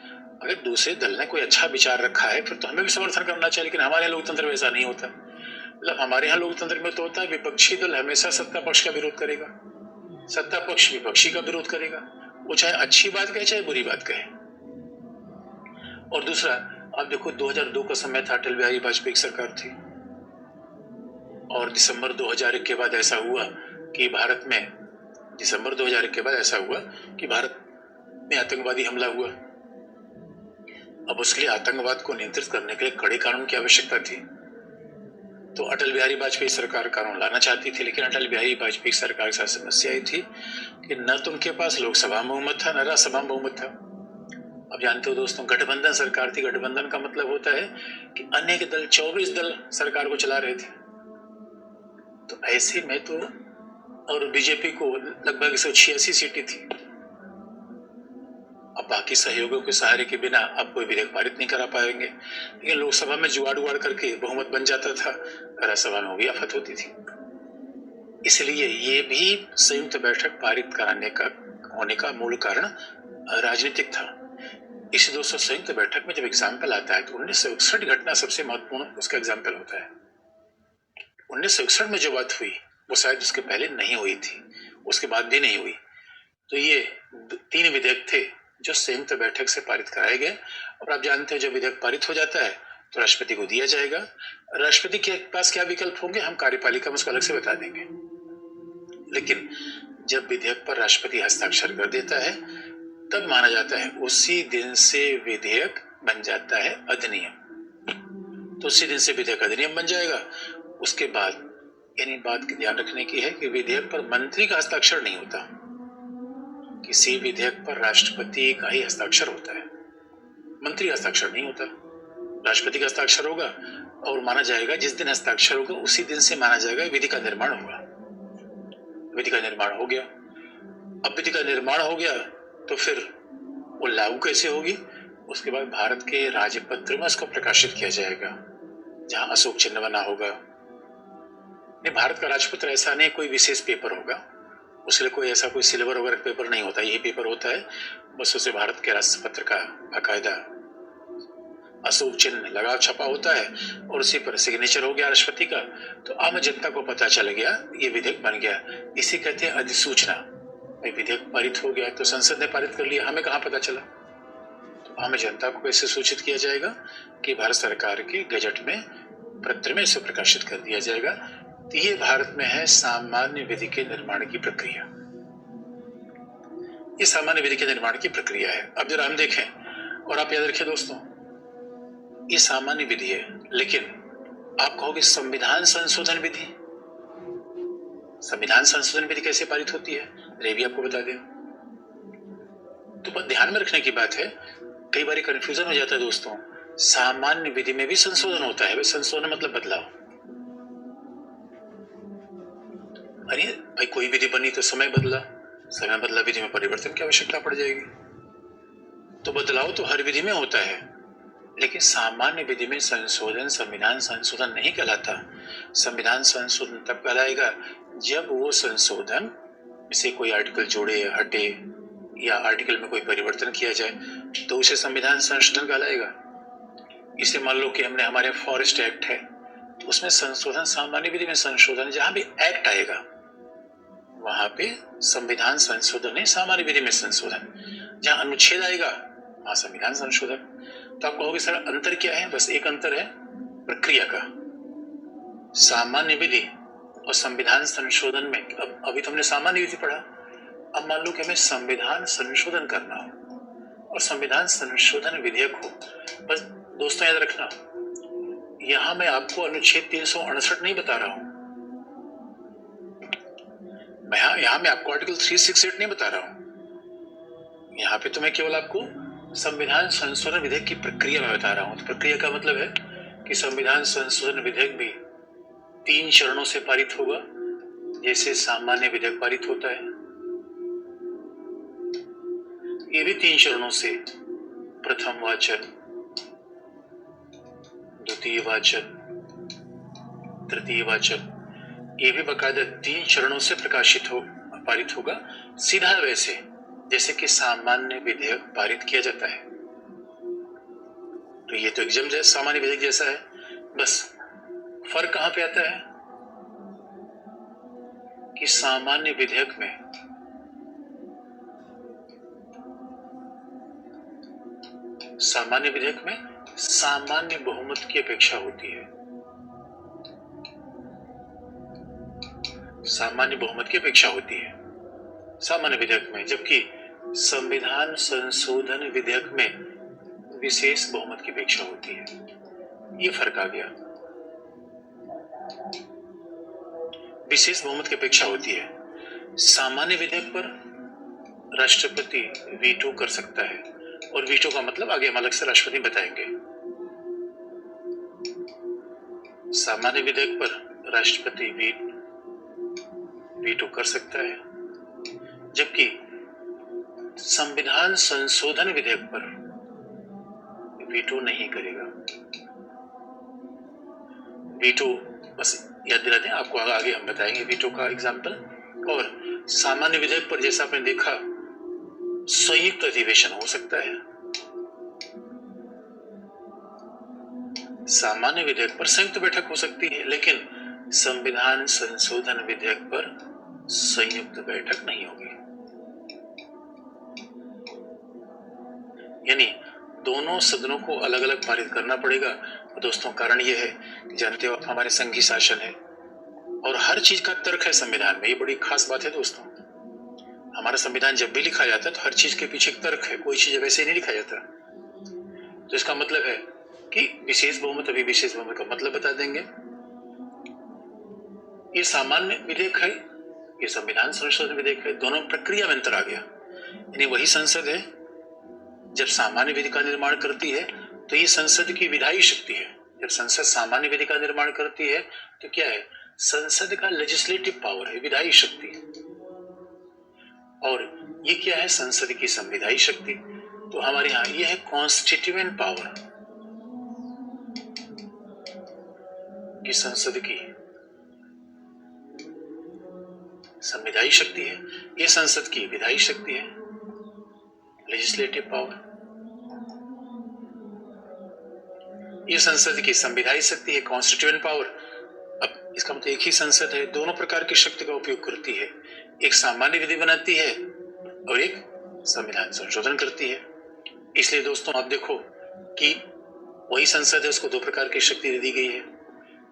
अगर दूसरे दल ने कोई अच्छा विचार रखा है फिर तो हमें भी समर्थन करना चाहिए, लेकिन हमारे यहाँ लोकतंत्र में ऐसा नहीं होता। मतलब हमारे यहाँ लोकतंत्र में तो होता है विपक्षी दल हमेशा सत्ता पक्ष का विरोध करेगा, सत्ता पक्ष विपक्षी का विरोध करेगा, वो चाहे अच्छी बात कहे चाहे बुरी बात कहे। और दूसरा, आप देखो 2002 का समय था, अटल बिहारी वाजपेयी की सरकार थी, और दिसंबर 2001 के बाद ऐसा हुआ कि भारत में आतंकवादी हमला हुआ। अब उसके लिए आतंकवाद को नियंत्रित करने के लिए कड़े कानून की आवश्यकता थी। तो अटल बिहारी वाजपेयी सरकार कानून लाना चाहती थी, लेकिन अटल बिहारी वाजपेयी सरकार के साथ समस्या आई थी कि न तो उनके पास लोकसभा में बहुमत था, न राज्यसभा में बहुमत था। अब जानते हो दोस्तों, गठबंधन सरकार थी। गठबंधन का मतलब होता है कि अनेक दल, 24 दल सरकार को चला रहे थे। तो ऐसे में तो, और बीजेपी को लगभग 186 सीटें थी। अब बाकी सहयोगियों के सहारे के बिना आप कोई विधेयक पारित नहीं करा पाएंगे, लेकिन लोकसभा में जुगाड़ उगाड़ करके बहुमत बन जाता था, राज्यसभा में भी आफत होती थी। इसलिए ये भी संयुक्त बैठक पारित कराने का होने का मूल कारण राजनीतिक था। इस दोस्तों, संयुक्त बैठक में जब एग्जाम्पल आता है तो 1961 घटना सबसे महत्वपूर्ण उसका एग्जाम्पल होता है। 1961 में जो बात हुई वो शायद उसके पहले नहीं हुई थी, उसके बाद भी नहीं हुई। तो ये 3 विधेयक थे जो संयुक्त बैठक से पारित कराए गए। और आप जानते हैं जब विधेयक पारित हो जाता है तो राष्ट्रपति को दिया जाएगा। राष्ट्रपति के पास क्या विकल्प होंगे हम कार्यपालिका में उसको अलग से बता देंगे, लेकिन जब विधेयक पर राष्ट्रपति हस्ताक्षर कर देता है तब माना जाता है उसी दिन से विधेयक बन जाता है अधिनियम। तो उसी दिन से विधेयक अधिनियम बन जाएगा। उसके बाद यानी बात की ध्यान रखने की है कि विधेयक पर मंत्री का हस्ताक्षर नहीं होता, किसी विधेयक पर राष्ट्रपति का ही हस्ताक्षर होता है, मंत्री का हस्ताक्षर नहीं होता। राष्ट्रपति का हस्ताक्षर होगा और माना जाएगा जिस दिन हस्ताक्षर होगा उसी दिन से माना जाएगा विधि का निर्माण होगा। विधि का निर्माण हो गया। अब विधि का निर्माण हो गया तो फिर वो लागू कैसे होगी? उसके बाद भारत के राजपत्र में उसको प्रकाशित किया जाएगा, जहां अशोक चिन्ह बना होगा। नहीं, भारत का राजपत्र ऐसा नहीं कोई विशेष पेपर होगा, उसके लिए कोई ऐसा कोई सिल्वर वगैरह पेपर नहीं होता, यही पेपर होता है। बस उसे भारत के राजपत्र का बाकायदा अशोक चिन्ह लगा छपा होता है और उसी पर सिग्नेचर हो गया राष्ट्रपति का। तो आम जनता को पता चल गया ये विधेयक बन गया। इसे कहते हैं अधिसूचना। विधेयक पारित हो गया तो संसद ने पारित कर लिया, हमें कहाँ पता चला? तो आम जनता को कैसे सूचित किया जाएगा कि भारत सरकार के गजट में, पत्र में इसे प्रकाशित कर दिया जाएगा। तो ये भारत में है सामान्य विधि के निर्माण की प्रक्रिया। ये सामान्य विधि के निर्माण की प्रक्रिया है। अब जरा हम देखें, और आप याद रखिए दोस्तों, ये सामान्य विधि है, लेकिन आप कहोगे संविधान संशोधन विधि, संविधान संशोधन विधि कैसे पारित होती है? ये भी आपको बता दें। तो ध्यान में रखने की बात है, कई बार कंफ्यूजन हो जाता है दोस्तों। सामान्य विधि में भी संशोधन होता है। संशोधन मतलब बदलाव। अरे भाई, कोई विधि बनी तो समय बदला, समय बदला, विधि में परिवर्तन की आवश्यकता पड़ जाएगी। तो बदलाव तो हर विधि में होता है, लेकिन सामान्य विधि में संशोधन संविधान संशोधन नहीं कहलाता। संविधान संशोधन तब कहलाएगा जब वो संशोधन से कोई आर्टिकल जोड़े या हटे या आर्टिकल में कोई परिवर्तन किया जाए तो उसे संविधान संशोधन कहलाएगा। इसे मान लो कि हमने हमारे फॉरेस्ट एक्ट है तो उसमें संशोधन सामान्य विधि में संशोधन, जहां भी एक्ट आएगा वहां पे संविधान संशोधन है, सामान्य विधि में संशोधन। जहां अनुच्छेद आएगा वहां संविधान संशोधन। तो आप कहोगे सर अंतर क्या है? बस एक अंतर है प्रक्रिया का। सामान्य विधि और संविधान संशोधन में, अब अभी तो हमने सामान्य विधि पढ़ा, अब मान लो कि हमें संविधान संशोधन करना हो और संविधान संशोधन विधेयक हो। बस दोस्तों याद रखना, यहां मैं आपको अनुच्छेद 368 नहीं बता रहा हूं, यहां मैं आपको आर्टिकल 368 नहीं बता रहा हूं। यहां पे तो मैं केवल आपको संविधान संशोधन विधेयक की प्रक्रिया में बता रहा हूं। तो प्रक्रिया का मतलब है कि संविधान संशोधन विधेयक भी 3 चरणों से पारित होगा, जैसे सामान्य विधेयक पारित होता है। ये भी 3 चरणों से, प्रथम वाचन, द्वितीय वाचन, तृतीय वाचन, ये भी बकायदा 3 चरणों से पारित होगा, सीधा वैसे जैसे कि सामान्य विधेयक पारित किया जाता है। तो ये तो एकदम सामान्य विधेयक जैसा है, बस फर्क कहां पे आता है कि सामान्य विधेयक में सामान्य बहुमत की अपेक्षा होती है, सामान्य बहुमत की अपेक्षा होती है सामान्य विधेयक में, जबकि संविधान संशोधन विधेयक में विशेष बहुमत की अपेक्षा होती है। ये फर्क आ गया, विशेष बहुमत की अपेक्षा होती है। सामान्य विधेयक पर राष्ट्रपति वीटो कर सकता है, और वीटो का मतलब आगे हम अलग से राष्ट्रपति बताएंगे। सामान्य विधेयक पर राष्ट्रपति वीटो कर सकता है, जबकि संविधान संशोधन विधेयक पर वीटो नहीं करेगा। वीटो बस याद दिला दें आपको, आगे हम बताएंगे वीटो का एग्जाम्पल। और सामान्य विधेयक पर जैसा आपने देखा, संयुक्त अधिवेशन हो सकता है। सामान्य विधेयक पर संयुक्त बैठक हो सकती है, लेकिन संविधान संशोधन विधेयक पर संयुक्त बैठक नहीं होगी। यानी दोनों सदनों को अलग अलग पारित करना पड़ेगा। और दोस्तों कारण यह है कि जानते हो हमारे संघीय शासन है और हर चीज का तर्क है संविधान में। ये बड़ी खास बात है दोस्तों। हमारा संविधान जब भी लिखा जाता है तो हर चीज के पीछे एक तर्क है, कोई चीज वैसे ही नहीं लिखा जाता। तो इसका मतलब है कि विशेष बहुमत, अभी विशेष बहुमत का मतलब बता देंगे। ये सामान्य विधेयक है, ये संविधान संशोधन विधेयक है, दोनों प्रक्रिया में अंतर आ गया। यानी वही संसद है जब सामान्य विधि का निर्माण करती है तो ये संसद की विधायी शक्ति है। जब संसद सामान्य विधि का निर्माण करती है तो क्या है, संसद का लेजिस्लेटिव पावर है, विधायी शक्ति। और ये क्या है, संसद की संविधायी शक्ति। तो हमारे यहां ये है कॉन्स्टिट्यूएंट पावर, कि संसद की संविधायी शक्ति है, ये संसद की विधायी शक्ति है, लेजिस्लेटिव पावर। ये संसद की संविधायी शक्ति है, कॉन्स्टिट्यूएंट पावर। अब इसका मतलब एक ही संसद है, दोनों प्रकार की शक्ति का उपयोग करती है। एक सामान्य विधि बनाती है और एक संविधान संशोधन करती है। इसलिए दोस्तों आप देखो कि वही संसद है, उसको 2 प्रकार की शक्ति दे दी गई है।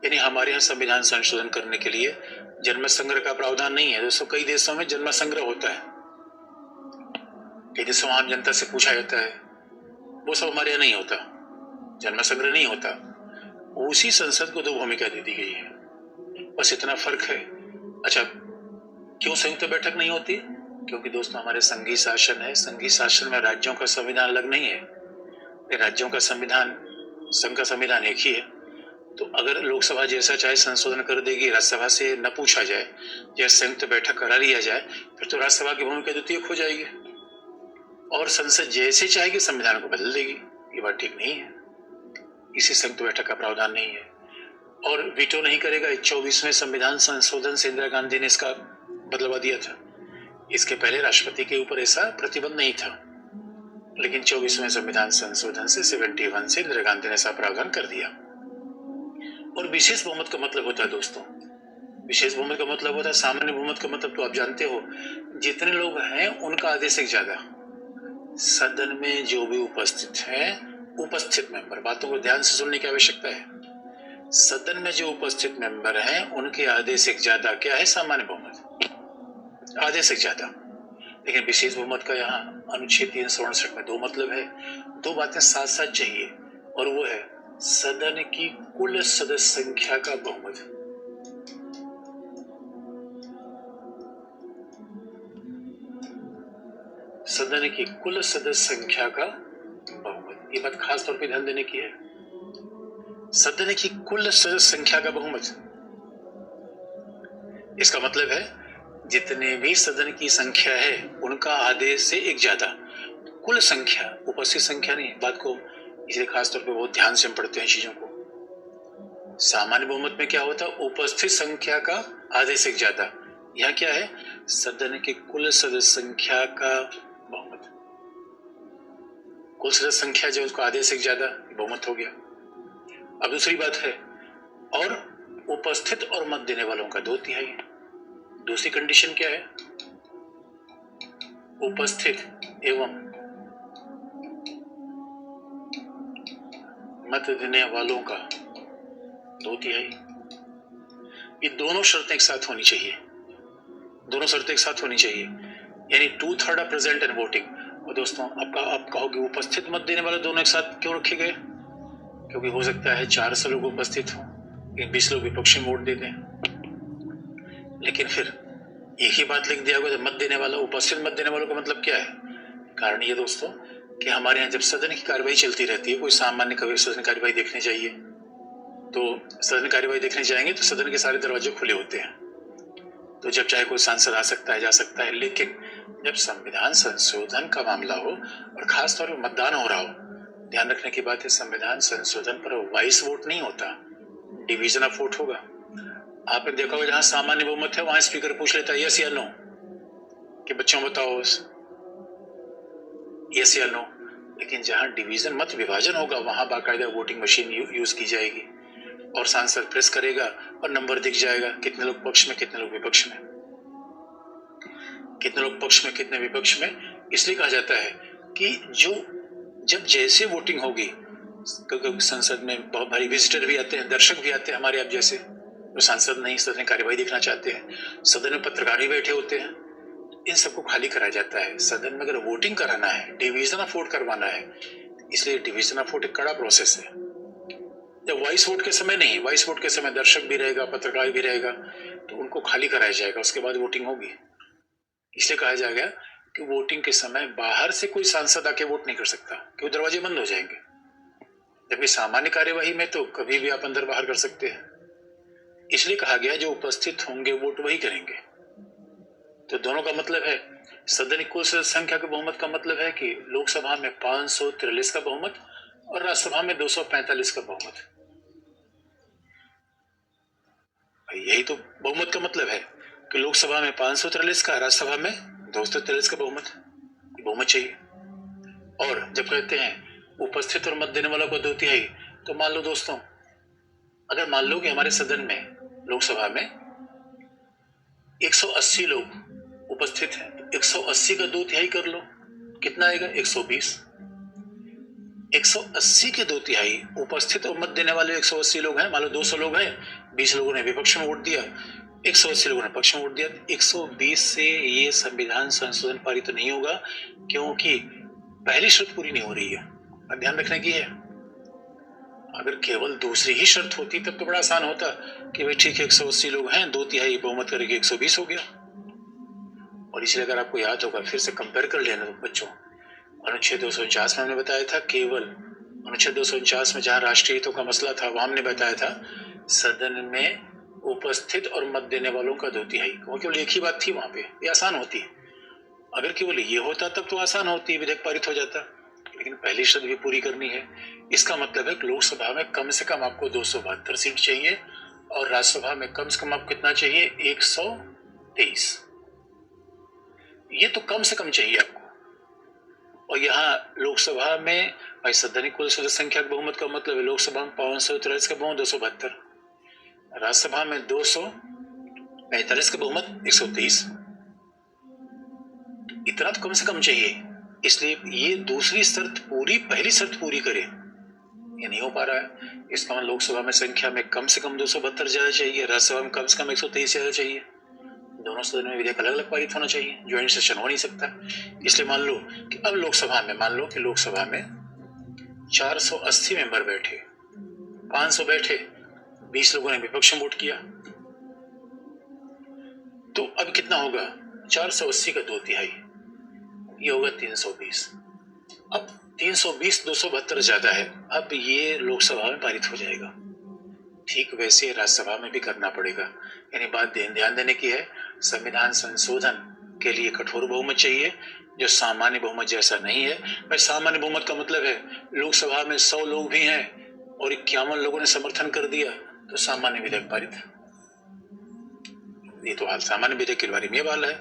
यानी हमारे यहाँ संविधान संशोधन करने के लिए जन्म संग्रह का प्रावधान नहीं है दोस्तों। कई देशों में जन्म संग्रह होता है, कई देशों में आम जनता से पूछा जाता है, वो सब हमारे यहाँ नहीं होता, जन्म संग्रह नहीं होता। उसी संसद को 2 भूमिका दे दी गई है, बस इतना फर्क है। अच्छा, क्यों संयुक्त बैठक नहीं होती? क्योंकि दोस्तों हमारे संघीय शासन है, संघीय शासन में राज्यों का संविधान अलग नहीं है, राज्यों का संविधान, संघ का संविधान एक ही है। तो अगर लोकसभा जैसा चाहे संशोधन कर देगी, राज्यसभा से न पूछा जाए या संयुक्त बैठक करा लिया जाए, फिर तो राज्यसभा की भूमिका द्वितीयक हो जाएगी और संसद जैसे चाहेगी संविधान को बदल देगी। ये बात ठीक नहीं है, इसी संयुक्त बैठक का प्रावधान नहीं है। और वीटो नहीं करेगा। 24वें संविधान संशोधन से इंदिरा गांधी ने इसका बदलावा दिया था। इसके पहले राष्ट्रपति के ऊपर ऐसा प्रतिबंध नहीं था, लेकिन 24वें संविधान संशोधन से 71 से इंदिरा गांधी ने ऐसा प्रावधान कर दिया। और विशेष बहुमत का मतलब होता है दोस्तों, विशेष बहुमत का मतलब होता है, सामान्य बहुमत का मतलब तो आप जानते हो, जितने लोग हैं उनका आधे से ज्यादा सदन में जो भी उपस्थित है, उपस्थित मेंबर, बातों को ध्यान से सुनने की आवश्यकता है। सदन में जो उपस्थित मेंबर हैं उनके आधे से ज्यादा क्या है, सामान्य बहुमत, आधे से ज्यादा। लेकिन विशेष बहुमत का यहाँ अनुच्छेद 368 में 2 मतलब है। 2 बातें साथ साथ चाहिए, और वो है सदन की कुल सदस्य संख्या का बहुमत। सदन की कुल सदस्य संख्या का बहुमत, ये बात खास तौर पे ध्यान देने की है। सदन की कुल सदस्य संख्या का बहुमत, इसका मतलब है जितने भी सदन की संख्या है उनका आधे से एक ज्यादा। कुल संख्या, उपस्थित संख्या नहीं, बात को इसलिए खास तौर पे बहुत ध्यान से हम पढ़ते हैं चीजों को। सामान्य बहुमत में क्या होता है, उपस्थित संख्या का आधे से एक ज्यादा। यह क्या है, सदन के कुल सदस्य संख्या का बहुमत। कुल सदस्य संख्या जो उसको आधे से एक ज्यादा, बहुमत हो गया। अब दूसरी बात है, और उपस्थित और मत देने वालों का 2/3। दूसरी कंडीशन क्या है, उपस्थित एवं मत देने वालों का 2/3। ये दोनों शर्तें एक साथ होनी चाहिए, दोनों शर्तें एक साथ होनी चाहिए, यानी 2/3 आर प्रेजेंट एंड वोटिंग। और दोस्तों आप कहोगे उपस्थित मत देने वाले दोनों एक साथ क्यों रखे गए, क्योंकि हो सकता है 400 लोग उपस्थित हों लेकिन 20 लोग विपक्ष में वोट दे दें। लेकिन फिर एक ही बात लिख दिया गया, तो मत देने वाला, उपस्थित मत देने वालों का मतलब क्या है। कारण ये दोस्तों कि हमारे यहाँ जब सदन की कार्यवाही चलती रहती है, कोई सामान्य कभी सदन कार्यवाही देखने जाइए, तो सदन कार्यवाही देखने जाएंगे तो सदन के सारे दरवाजे खुले होते हैं, तो जब चाहे कोई सांसद आ सकता है, जा सकता है। लेकिन जब संविधान संशोधन का मामला हो और खास तौर पर मतदान हो रहा हो, ध्यान रखने की बात है, संविधान संशोधन पर वॉइस वोट नहीं होता, डिवीजन ऑफ वोट होगा। आपने देखा होगा जहां सामान्य बहुमत है वहां स्पीकर पूछ लेता है यस या नो, कि बच्चों बताओ यस या नो। लेकिन जहां डिवीजन मत विभाजन होगा वहां बाकायदा वोटिंग मशीन यूज की जाएगी और सांसद प्रेस करेगा और नंबर दिख जाएगा, कितने लोग पक्ष में, कितने लोग विपक्ष में, कितने लोग पक्ष में, कितने विपक्ष में। इसलिए कहा जाता है कि जब जैसे वोटिंग होगी, क्योंकि संसद में बहुत भारी विजिटर भी आते हैं, दर्शक भी आते हैं हमारे आप जैसे, जो सांसद नहीं सदन कार्यवाही देखना चाहते हैं, सदन में पत्रकार भी बैठे होते हैं, इन सबको खाली कराया जाता है। सदन में अगर वोटिंग कराना है, डिवीजन ऑफ वोट करवाना है, इसलिए डिवीजन ऑफ वोट एक कड़ा प्रोसेस है। जब वॉइस वोट के समय नहीं, वॉइस वोट के समय दर्शक भी रहेगा, पत्रकार भी रहेगा, तो उनको खाली कराया जाएगा, उसके बाद वोटिंग होगी। इसलिए कहा जाएगा कि वोटिंग के समय बाहर से कोई सांसद आके वोट नहीं कर सकता, क्योंकि दरवाजे बंद हो जाएंगे। जबकि सामान्य कार्यवाही में तो कभी भी आप अंदर बाहर कर सकते हैं। इसलिए कहा गया जो उपस्थित होंगे वोट वही करेंगे। तो दोनों का मतलब है, सदन की कुल सदस्य संख्या के बहुमत का मतलब है कि लोकसभा में 543 का बहुमत और राज्यसभा में 245 का बहुमत। यही तो बहुमत का मतलब है कि लोकसभा में 543 का, राज्यसभा में 243 का बहुमत चाहिए। और जब कहते हैं उपस्थित और मत देने वालों को 2/3, तो मान लो दोस्तों, अगर मान लो कि हमारे सदन में, लोकसभा में 180 लोग उपस्थित हैं, 180 का 2/3 कर लो, कितना आएगा, 120। 180 के 2/3 उपस्थित और मत देने वाले 180 लोग हैं। मान लो 200 लोग हैं, 20 लोगों ने विपक्ष में वोट दिया, 180 लोगों ने पक्ष में वोट दिया। 120 से ये संविधान संशोधन पारित तो नहीं होगा, क्योंकि पहली शर्त पूरी नहीं हो रही है। अब ध्यान रखने की है, अगर केवल दूसरी ही शर्त होती तब तो बड़ा आसान होता कि भाई ठीक है 180 लोग हैं, 2/3 बहुमत करके 120 हो गया। और इसलिए अगर आपको याद होगा, फिर से कंपेयर कर लेना तो बच्चों, अनुच्छेद 249 में हमने बताया था, केवल अनुच्छेद 249 में जहां राष्ट्रीय हितों का मसला था वहां हमने बताया था सदन में उपस्थित और मत देने वालों का 2/3, केवल एक ही बात थी वहां पे, ये आसान होती। अगर केवल ये होता तब तो आसान होती, विधेयक पारित हो जाता, लेकिन पहली शर्त भी पूरी करनी है। इसका मतलब है कि लोकसभा में कम से कम आपको 272 सीट चाहिए और राज्यसभा में कम से कम आपको कितना चाहिए, 123। ये तो कम से कम चाहिए आपको। और यहाँ लोकसभा में भाई सदन की कुल सदस्य संख्या बहुमत का मतलब है लोकसभा में 543 का बहुमत 272, राज्यसभा में 245 का बहुमत 123, इतना तो कम से कम चाहिए। इसलिए ये दूसरी शर्त पूरी, पहली शर्त पूरी करे, ये नहीं हो पा रहा है। इसका मतलब लोकसभा में संख्या में कम से कम 272 ज्यादा चाहिए, राज्यसभा में कम से कम 123 ज्यादा चाहिए। दोनों सदन में विधेयक अलग अलग पारित होना चाहिए, ज्वाइंट सेशन हो नहीं सकता। इसलिए मान लो कि अब लोकसभा में, मान लो कि लोकसभा में 480 मेंबर बैठे, 500 बैठे, 20 लोगों ने विपक्ष में वोट किया, तो अब कितना होगा? 480 का 2/3, ये होगा 320। अब 320 272 ज्यादा है, अब ये लोकसभा में पारित हो जाएगा। ठीक वैसे राज्यसभा में भी करना पड़ेगा। यानी बात ध्यान देने की है, संविधान संशोधन के लिए कठोर बहुमत चाहिए, जो सामान्य बहुमत जैसा नहीं है। भाई सामान्य बहुमत का मतलब है लोकसभा में 100 लोग भी हैं और 51 लोगों ने समर्थन कर दिया तो सामान्य विधेयक पारित। ये तो हाल सामान्य विधेयक के बारे में ये वाला है।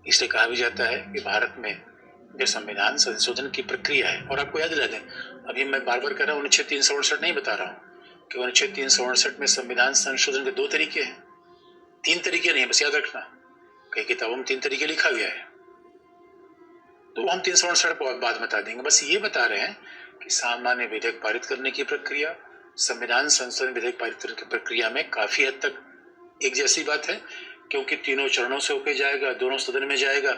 इसलिए कहा भी जाता है कि भारत में जो संविधान संशोधन की प्रक्रिया है, और आपको याद दिला दें, अभी मैं बार बार कह रहा हूँ अनुच्छेद 368 नहीं बता रहा हूँ कि अनुच्छेद 368 में संविधान संशोधन के 2 तरीके हैं, 3 तरीके नहीं है, बस याद रखना। कई किताबों में 3 तरीके लिखा गया है, तो हम 368 बाद बता देंगे। बस ये बता रहे हैं कि सामान्य विधेयक पारित करने की प्रक्रिया संविधान संशोधन विधेयक पारित करने की प्रक्रिया में काफी हद तक एक जैसी बात है, क्योंकि तीनों चरणों से होकर जाएगा, दोनों सदन में जाएगा,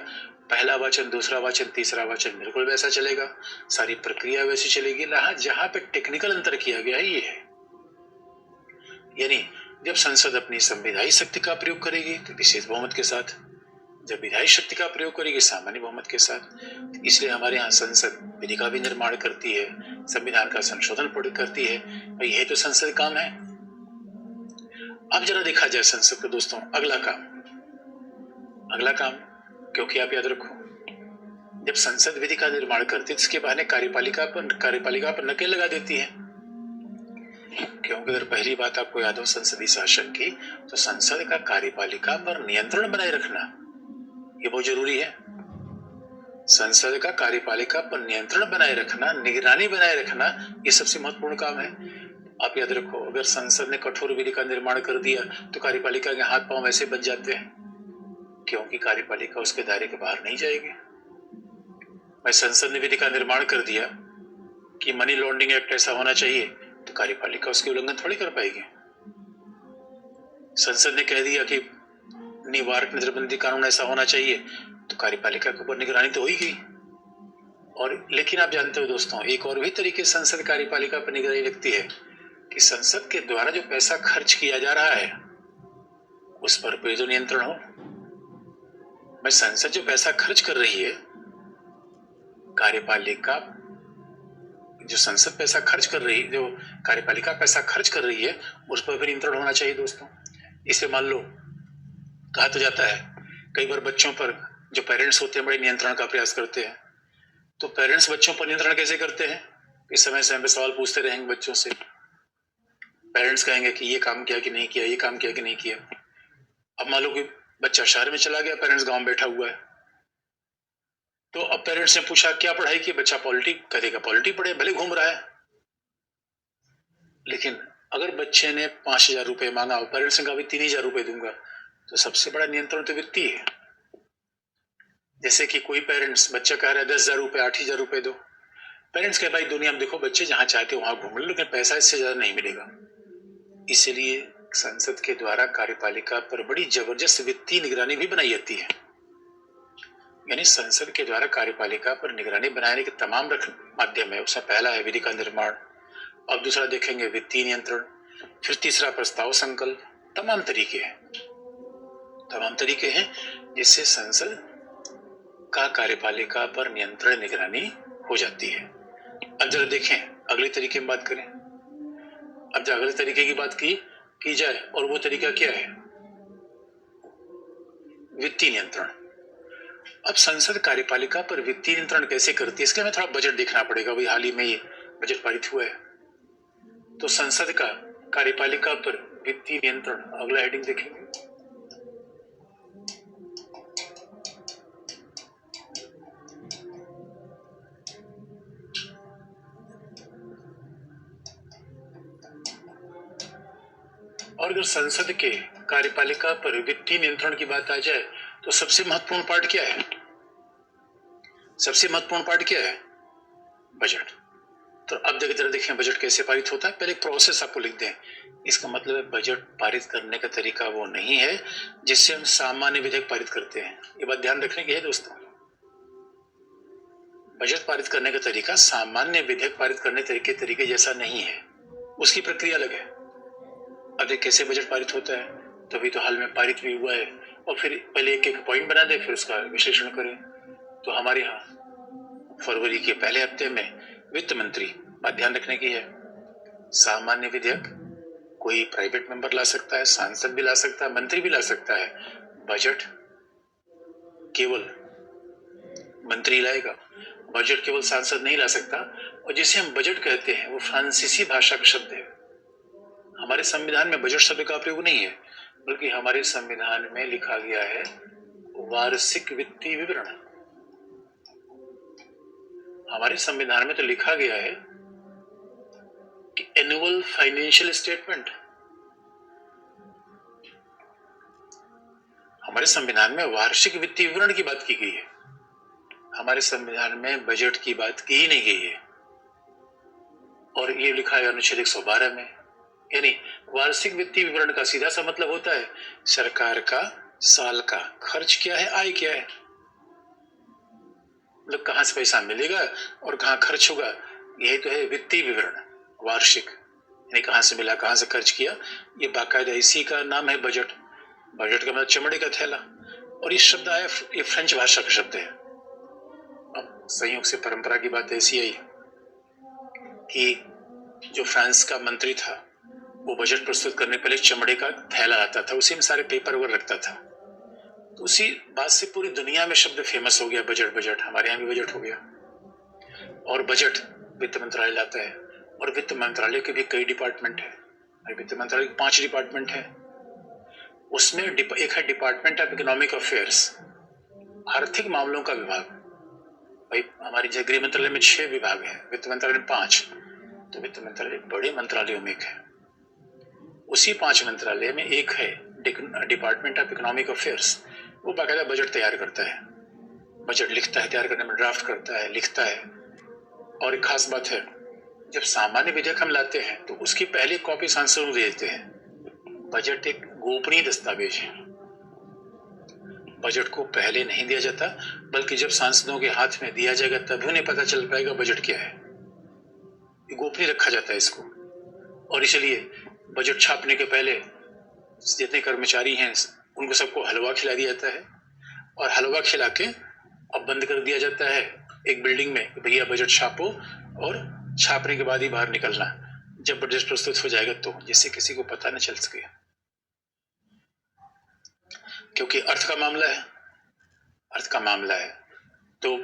पहला वाचन, दूसरा वाचन, तीसरा वाचन बिल्कुल वैसा चलेगा, सारी प्रक्रिया वैसी चलेगी। जहां पे टेक्निकल अंतर किया गया है ये है, यानी जब संसद अपनी संवैधानिक शक्ति का प्रयोग करेगी तो विशेष बहुमत के साथ, जब विधायी शक्ति का प्रयोग करेगी सामान्य बहुमत के साथ। इसलिए हमारे यहाँ संसद विधि का भी निर्माण करती है, संविधान का संशोधन करती है, भाई यही तो संसद काम है। अब जरा देखा जाए संसद का दोस्तों अगला काम, क्योंकि आप याद रखो जब संसद विधि का निर्माण करती है तो इसके बहाने कार्यपालिका पर नकेल लगा देती है, क्योंकि अगर पहली बात आपको याद हो संसदीय शासन की, तो संसद का कार्यपालिका पर नियंत्रण बनाए रखना ये बहुत जरूरी है। संसद का कार्यपालिका पर नियंत्रण बनाए रखना, निगरानी बनाए रखना, ये सबसे महत्वपूर्ण काम है। आप याद रखो अगर संसद ने कठोर विधि का निर्माण कर दिया तो कार्यपालिका के हाथ पांव वैसे बच जाते हैं, क्योंकि कार्यपालिका उसके दायरे के बाहर नहीं जाएगी। भाई संसद ने विधि का निर्माण कर दिया कि मनी लॉन्ड्रिंग एक्ट ऐसा होना चाहिए, तो कार्यपालिका उसके उल्लंघन थोड़ी कर पाएगी। संसद ने कह दिया कि निवारक नजरबंदी कानून ऐसा होना चाहिए, तो कार्यपालिका के ऊपर निगरानी तो होगी। और लेकिन आप जानते हो दोस्तों, एक और भी तरीके संसद कार्यपालिका पर निगरानी रखती है कि संसद के द्वारा जो पैसा खर्च किया जा रहा है उस पर भी जो नियंत्रण हो। भाई संसद जो पैसा खर्च कर रही है, कार्यपालिका जो संसद पैसा खर्च कर रही है, जो कार्यपालिका पैसा खर्च कर रही है, उस पर भी नियंत्रण होना चाहिए दोस्तों। इसे मान लो कहा तो जाता है कई बार बच्चों पर जो पेरेंट्स होते हैं बड़े नियंत्रण का प्रयास करते हैं, तो पेरेंट्स बच्चों पर नियंत्रण कैसे करते हैं? इस समय पे सवाल पूछते रहेंगे बच्चों से, पेरेंट्स कहेंगे कि ये काम किया कि नहीं किया, ये काम किया कि नहीं किया। अब मान लो कि बच्चा शहर में चला गया, पेरेंट्स गांव में बैठा हुआ है, तो अब पेरेंट्स ने पूछा क्या पढ़ाई की, बच्चा पॉलिटी करेगा, पॉलिटी पढ़े, भले घूम रहा है। लेकिन अगर बच्चे ने 5,000 रुपए मांगा और पेरेंट्स ने कहा 3,000 रुपए दूंगा, तो सबसे बड़ा नियंत्रण तो वित्तीय है। जैसे कि कोई पेरेंट्स, बच्चा कह रहा है 10,000 रुपए, 8,000 रुपए दो, पेरेंट्स कहे भाई दुनिया में देखो बच्चे जहां चाहते वहां घूम लो, लेकिन पैसा इससे ज्यादा नहीं मिलेगा। इसलिए संसद के द्वारा कार्यपालिका पर बड़ी जबरदस्त वित्तीय निगरानी भी बनाई जाती है। यानी संसद के द्वारा कार्यपालिका पर निगरानी बनाने के तमाम माध्यम है। उसमें पहला है विधि का निर्माण, अब दूसरा देखेंगे वित्तीय नियंत्रण, फिर तीसरा प्रस्ताव संकल्प। तमाम तरीके हैं जिससे संसद का कार्यपालिका पर नियंत्रण निगरानी हो जाती है। अब जरा देखें अगले तरीके में बात करें। अब जब अगले तरीके की बात की जाए, और वो तरीका क्या है? वित्तीय नियंत्रण। अब संसद कार्यपालिका पर वित्तीय नियंत्रण कैसे करती है, इसके हमें थोड़ा बजट देखना पड़ेगा। वही हाल ही में ये बजट पारित हुआ है, तो संसद का कार्यपालिका पर वित्तीय नियंत्रण, अगला हेडिंग देखेंगे। और अगर संसद के कार्यपालिका पर वित्तीय नियंत्रण की बात आ जाए तो सबसे महत्वपूर्ण पार्ट क्या है? बजट। तो अब जरा देखें बजट कैसे पारित होता है। पहले एक प्रोसेस आपको लिख दें। इसका मतलब है बजट पारित करने का तरीका वो नहीं है जिससे हम सामान्य विधेयक पारित करते हैं। ये बात ध्यान रखने की है दोस्तों। बजट पारित करने का तरीका सामान्य विधेयक पारित करने तरीके जैसा नहीं है। उसकी प्रक्रिया अलग है। अब देख कैसे बजट पारित होता है, तो अभी तो हाल में पारित भी हुआ है, और फिर पहले एक एक पॉइंट बना दे, फिर उसका विश्लेषण करें। तो हमारे यहाँ फरवरी के पहले हफ्ते में वित्त मंत्री, बात ध्यान रखने की है, सामान्य विधेयक कोई प्राइवेट मेंबर ला सकता है, सांसद भी ला सकता है, मंत्री भी ला सकता है। बजट केवल मंत्री लाएगा, बजट केवल सांसद नहीं ला सकता। और जिसे हम बजट कहते हैं वो फ्रांसीसी भाषा का शब्द है। हमारे संविधान में बजट शब्द का प्रयोग नहीं है, बल्कि हमारे संविधान में लिखा गया है वार्षिक वित्तीय विवरण। हमारे संविधान में तो लिखा गया है कि एनुअल फाइनेंशियल स्टेटमेंट। हमारे संविधान में वार्षिक वित्तीय विवरण की बात की गई है, हमारे संविधान में बजट की बात की ही नहीं गई है। और ये लिखा है अनुच्छेद 112 में, यानी वार्षिक वित्तीय विवरण का सीधा सा मतलब होता है सरकार का साल का खर्च क्या है, आय क्या है, मतलब कहां से पैसा मिलेगा और कहां खर्च होगा। यही तो है वित्तीय विवरण वार्षिक, यानी कहां से मिला, कहां से खर्च किया। ये बाकायदा इसी का नाम है बजट। बजट का मतलब चमड़े का थैला। और ये शब्द आया, ये फ्रेंच भाषा का शब्द है। अब संयोग से परंपरा की बात ऐसी आई कि जो फ्रांस का मंत्री था वो बजट प्रस्तुत करने पहले चमड़े का थैला लाता था, उसी में सारे पेपर वगैरह रखता था। तो उसी बात से पूरी दुनिया में शब्द फेमस हो गया बजट। बजट हमारे यहाँ भी बजट हो गया। और बजट वित्त मंत्रालय लाता है, और वित्त मंत्रालय के भी कई डिपार्टमेंट है। वित्त मंत्रालय के 5 डिपार्टमेंट है। उसमें एक है डिपार्टमेंट ऑफ इकोनॉमिक अफेयर्स, आर्थिक मामलों का विभाग। भाई हमारे गृह मंत्रालय में 6 विभाग है, वित्त मंत्रालय में 5। तो वित्त मंत्रालय बड़े मंत्रालयों में एक है। उसी 5 मंत्रालय में एक है डिपार्टमेंट ऑफ इकोनॉमिक अफेयर्स। वो बाकायदा बजट तैयार करता है, बजट लिखता है, तैयार करने में ड्राफ्ट करता है, लिखता है। और एक खास बात है, जब सामान्य विधेयक हम लाते हैं तो उसकी पहली कॉपी सांसदों को दे देते हैं। बजट एक गोपनीय दस्तावेज है, बजट को पहले नहीं दिया जाता, बल्कि जब सांसदों के हाथ में दिया जाएगा तभी उन्हें पता चल पाएगा बजट क्या है। गोपनीय रखा जाता है इसको। और इसलिए बजट छापने के पहले जितने कर्मचारी हैं उनको सबको हलवा खिला दिया जाता है, और हलवा खिला के अब बंद कर दिया जाता है एक बिल्डिंग में, भैया बजट छापो, और छापने के बाद ही बाहर निकलना जब बजट प्रस्तुत हो जाएगा, तो जिससे किसी को पता न चल सके। क्योंकि अर्थ का मामला है, अर्थ का मामला है, तो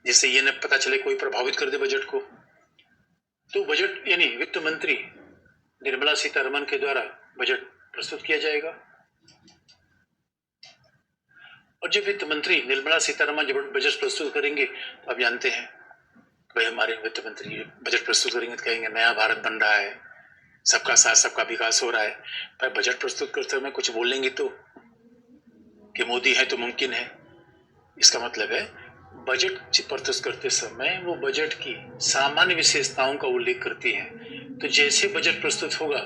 जिससे ये न पता चले कोई प्रभावित कर दे बजट को। तो बजट यानी वित्त मंत्री निर्मला सीतारमण के द्वारा बजट प्रस्तुत किया जाएगा। और जब वित्त मंत्री निर्मला सीतारमण जब बजट प्रस्तुत करेंगे तो आप जानते हैं भाई हमारे वित्त मंत्री बजट प्रस्तुत करेंगे तो कहेंगे नया भारत बन रहा है, सबका साथ सबका विकास हो रहा है। पर बजट प्रस्तुत करते हुए कुछ बोलेंगे तो कि मोदी है तो मुमकिन है। इसका मतलब है बजट प्रस्तुत करते समय वो बजट की सामान्य विशेषताओं का उल्लेख करती हैं। तो जैसे बजट प्रस्तुत होगा,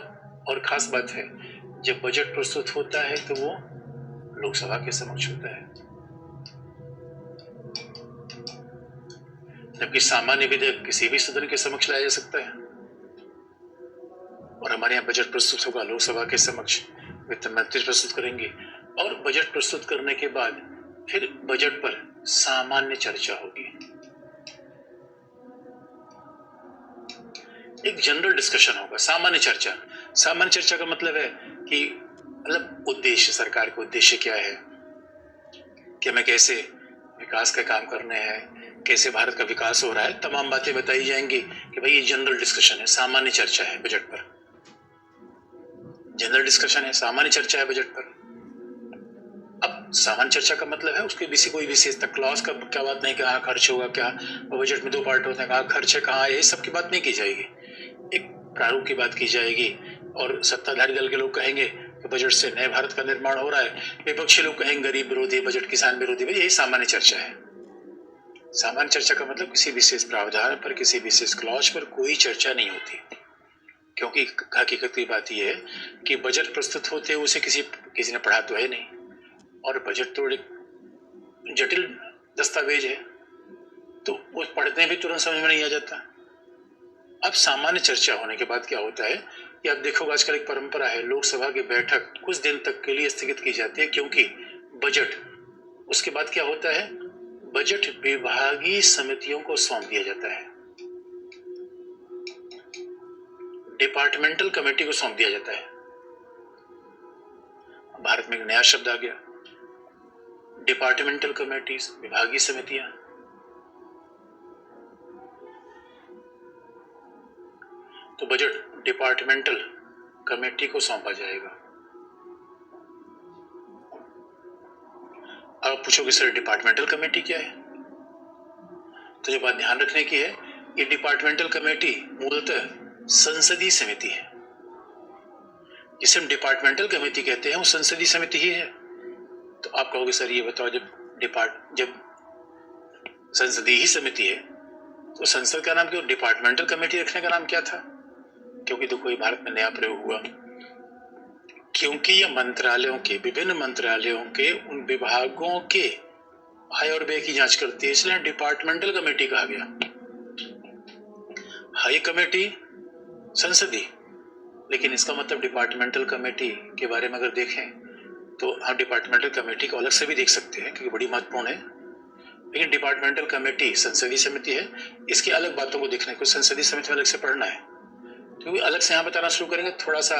और खास बात है जब बजट प्रस्तुत होता है तो वो लोकसभा के समक्ष होता है, जबकि सामान्य विधेयक किसी भी सदन के समक्ष लाया जा सकता है। और हमारे यहाँ बजट प्रस्तुत होगा लोकसभा के समक्ष, वित्त मंत्री प्रस्तुत करेंगे, और बजट प्रस्तुत करने के बाद फिर बजट पर सामान्य चर्चा होगी, एक जनरल डिस्कशन होगा। सामान्य चर्चा, सामान्य चर्चा का मतलब है कि मतलब उद्देश्य, सरकार के उद्देश्य क्या है, कि हमें कैसे विकास का काम करने हैं, कैसे भारत का विकास हो रहा है, तमाम बातें बताई जाएंगी कि भाई ये जनरल डिस्कशन है, सामान्य चर्चा है बजट पर। जनरल डिस्कशन है, सामान्य चर्चा है बजट पर। अब सामान्य चर्चा का मतलब है उसके किसी कोई विशेषता क्लॉज का क्या बात नहीं, कहाँ खर्च होगा, क्या बजट में 2 पार्ट होते हैं, कहाँ खर्च है कहाँ, ये सब की बात नहीं की जाएगी, एक प्रारूप की बात की जाएगी। और सत्ताधारी दल के लोग कहेंगे कि बजट से नए भारत का निर्माण हो रहा है, विपक्षी लोग कहेंगे गरीब विरोधी बजट, किसान विरोधी, यही सामान्य चर्चा है। सामान्य चर्चा का मतलब किसी विशेष प्रावधान पर, किसी विशेष क्लॉज पर कोई चर्चा नहीं होती, क्योंकि हकीकत की बात यह है कि बजट प्रस्तुत होते हुए उसे किसी ने पढ़ा तो है नहीं, और बजट तो एक जटिल दस्तावेज है, तो वो पढ़ते भी तुरंत समझ में नहीं आ जाता। अब सामान्य चर्चा होने के बाद क्या होता है कि आप देखोगे आजकल एक परंपरा है, लोकसभा की बैठक कुछ दिन तक के लिए स्थगित की जाती है, क्योंकि बजट, उसके बाद क्या होता है, बजट विभागीय समितियों को सौंप दिया जाता है, डिपार्टमेंटल कमेटी को सौंप दिया जाता है। भारत में एक नया शब्द आ गया, डिपार्टमेंटल कमेटीज, विभागीय समितियां। तो बजट डिपार्टमेंटल कमेटी को सौंपा जाएगा। अब पूछोगे सर डिपार्टमेंटल कमेटी क्या है, तो ये बात ध्यान रखने की है, ये डिपार्टमेंटल कमेटी मूलतः संसदीय समिति है। जिसे हम डिपार्टमेंटल कमेटी कहते हैं वो संसदीय समिति ही है। तो आप कहोगे सर ये बताओ, जब संसदीय ही समिति है तो संसद का नाम क्यों डिपार्टमेंटल कमेटी रखने का नाम क्या था? क्योंकि तो कोई भारत में नया प्रयोग हुआ, क्योंकि ये मंत्रालयों के, विभिन्न मंत्रालयों के उन विभागों के आय और व्यय की जांच करती है, इसलिए डिपार्टमेंटल कमेटी कहा गया। हाई कमेटी संसदीय, लेकिन इसका मतलब डिपार्टमेंटल कमेटी के बारे में अगर देखें तो हम डिपार्टमेंटल कमेटी को अलग से भी देख सकते हैं क्योंकि बड़ी महत्वपूर्ण है, लेकिन डिपार्टमेंटल कमेटी संसदीय समिति है, इसकी अलग बातों को देखने को संसदीय समिति में अलग से पढ़ना है, क्योंकि अलग से यहाँ बताना शुरू करेंगे थोड़ा सा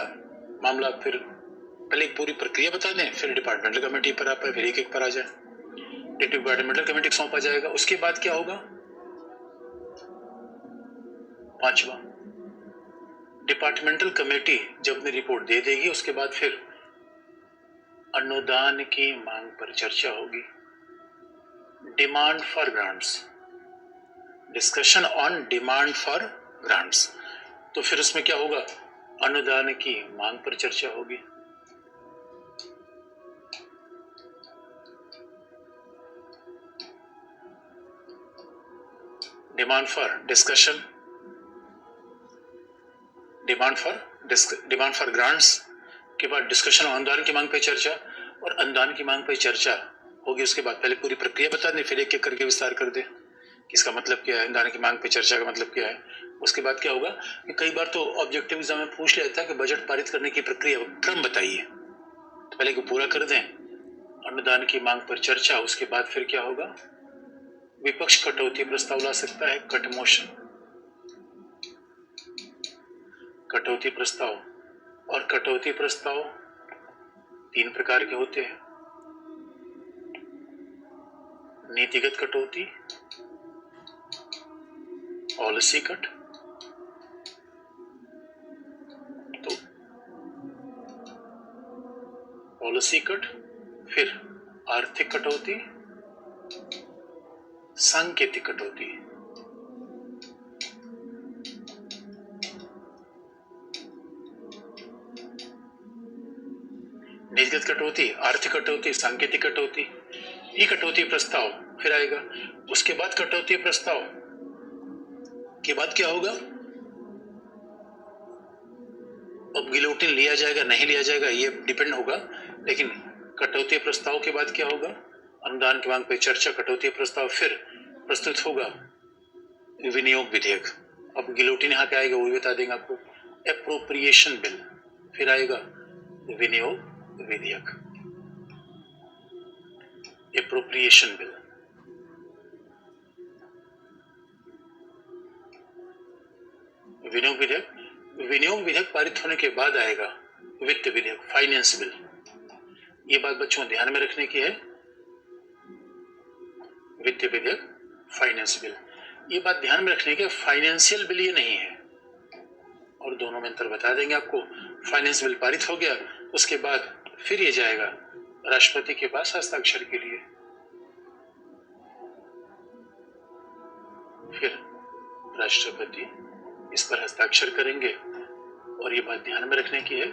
मामला, फिर पहले एक पूरी प्रक्रिया बता दें, फिर डिपार्टमेंटल कमेटी पर आप फिर एक पर आ जाए। डिपार्टमेंटल कमेटी को सौंपा जाएगा, उसके बाद क्या होगा, पांचवा, डिपार्टमेंटल कमेटी जब अपनी रिपोर्ट दे देगी उसके बाद फिर अनुदान की मांग पर चर्चा होगी, demand for grants, discussion on demand for grants. तो फिर उसमें क्या होगा, अनुदान की मांग पर चर्चा होगी। Demand for discussion, demand for grants के बाद डिस्कशन अनुदान की मांग पर चर्चा, और अनुदान की मांग पर चर्चा होगी उसके बाद पहले पूरी प्रक्रिया बता दें, फिर एक एक करके विस्तार कर दें इसका मतलब क्या है, अनुदान की मांग पर चर्चा का मतलब क्या है। उसके बाद क्या होगा कि कई बार तो ऑब्जेक्टिव एग्जाम में पूछ लिया जाता है कि बजट पारित करने की प्रक्रिया क्रम बताइए, तो पहले को पूरा कर दें, अनुदान की मांग पर चर्चा, उसके बाद फिर क्या होगा, विपक्ष कटौती प्रस्ताव ला सकता है, कट मोशन, कटौती प्रस्ताव, और कटौती प्रस्ताव 3 प्रकार के होते हैं, नीतिगत कटौती, पॉलिसी कट, तो पॉलिसी कट, फिर आर्थिक कटौती, सांकेतिक कटौती। नीतिगत कटौती, आर्थिक कटौती, सांकेतिक कटौती, ये कटौती प्रस्ताव फिर आएगा। उसके बाद कटौती प्रस्ताव के बाद क्या होगा, अब गिलोटिन लिया जाएगा नहीं लिया जाएगा ये डिपेंड होगा, लेकिन कटौती प्रस्ताव के बाद क्या होगा, अनुदान की मांग पर चर्चा, कटौती प्रस्ताव, फिर प्रस्तुत होगा विनियोग विधेयक। अब गिलोटिन यहाँ पे आएगा वो भी बता देंगे आपको, एप्रोप्रिएशन बिल, फिर आएगा विनियोग विधेयक, एप्रोप्रिएशन बिल। विनियोग विधेयक पारित होने के बाद आएगा वित्त विधेयक, फाइनेंस बिल। ये बात बच्चों ध्यान में रखने की है, वित्त विधेयक, फाइनेंस बिल, ये बात ध्यान में रखने की, फाइनेंशियल बिल ये नहीं है, और दोनों में अंतर बता देंगे आपको। फाइनेंस बिल पारित हो गया, उसके बाद फिर ये जाएगा राष्ट्रपति के पास हस्ताक्षर के लिए, फिर राष्ट्रपति इस पर हस्ताक्षर करेंगे, और ये बात ध्यान में रखने की है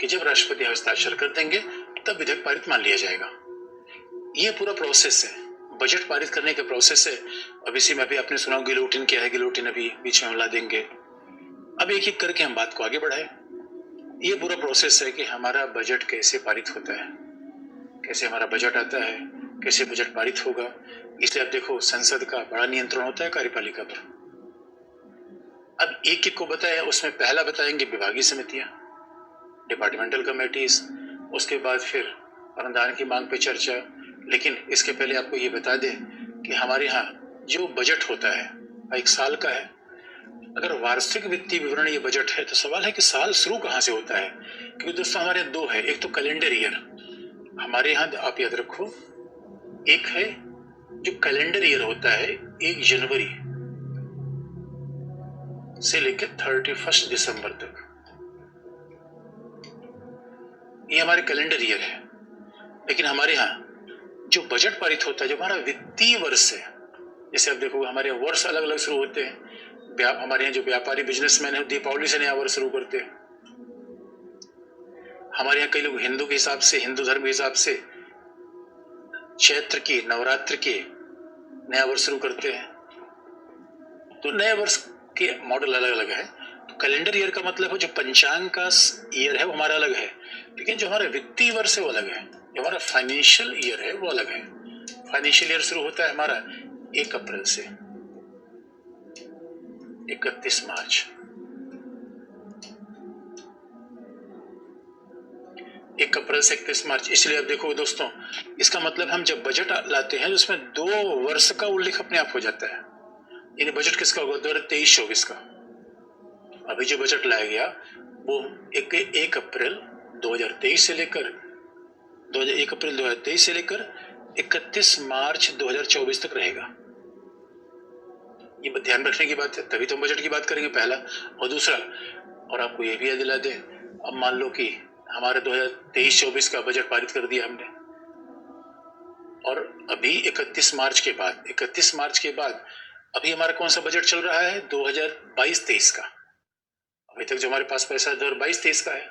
कि जब राष्ट्रपति हस्ताक्षर कर देंगे तब विधेयक पारित मान लिया जाएगा। ये पूरा प्रोसेस है, बजट पारित करने का प्रोसेस है। अब इसी में अभी आपने सुना गिलोटिन क्या है, गिलोटिन अभी बीच में मिला देंगे। अब एक एक करके हम बात को आगे बढ़ाएं। ये पूरा प्रोसेस है कि हमारा बजट कैसे पारित होता है, कैसे हमारा बजट आता है, कैसे बजट पारित होगा। इसलिए आप देखो संसद का बड़ा नियंत्रण होता है कार्यपालिका पर, अब एक एक को बताया, उसमें पहला बताएंगे विभागीय समितियां, डिपार्टमेंटल कमेटीज, उसके बाद फिर अनुदान की मांग पे चर्चा। लेकिन इसके पहले आपको ये बता दें कि हमारे यहाँ जो बजट होता है एक साल का है। अगर वार्षिक वित्तीय विवरण ये बजट है तो सवाल है कि साल शुरू कहाँ से होता है, क्योंकि दोस्तों हमारे दो है, एक तो कैलेंडर ईयर हमारे यहाँ आप याद रखो, एक है जो कैलेंडर ईयर होता है 1 जनवरी से लेकर 31 दिसंबर तक, ये हमारे कैलेंडर ईयर है। लेकिन हमारे यहाँ जो बजट पारित होता है, जो हमारा वित्तीय वर्ष है, जैसे आप देखोगे हमारे यहाँ वर्ष अलग अलग शुरू होते हैं। हमारे यहाँ जो व्यापारी बिजनेसमैन है दीपावली से नया वर्ष शुरू करते हैं। हमारे यहाँ कई लोग हिंदू के हिसाब से, हिंदू धर्म के हिसाब से चैत्र की नवरात्र के नया वर्ष शुरू करते हैं। तो नए वर्ष के मॉडल अलग अलग है। तो कैलेंडर ईयर का मतलब है जो पंचांग का ईयर है वो हमारा अलग है, लेकिन जो हमारा वित्तीय वर्ष है वो अलग है, जो हमारा फाइनेंशियल ईयर है वो अलग है। फाइनेंशियल ईयर शुरू होता है हमारा 1 अप्रैल से 31 मार्च। 1 अप्रैल से 31 मार्च, इसलिए अब देखो दोस्तों, इसका मतलब हम जब बजट लाते हैं तो उसमें 2 वर्ष का उल्लेख अपने आप हो जाता है। यानी बजट किसका होगा? 2023-24 का। अभी जो बजट लाया गया वो 1 अप्रैल 2023 से लेकर 1 अप्रैल 2023 से लेकर 31 मार्च 2024 तक रहेगा। ये ध्यान रखने की बात है, तभी तो हम बजट की बात करेंगे, पहला। और दूसरा, और आपको ये भी याद दिला दें, अब मान लो कि हमारे 2023-24 का बजट पारित कर दिया हमने, और अभी 31 मार्च के बाद अभी हमारा कौन सा बजट चल रहा है? 2022-23 का। अभी तक जो हमारे पास पैसा 2022-23 का है,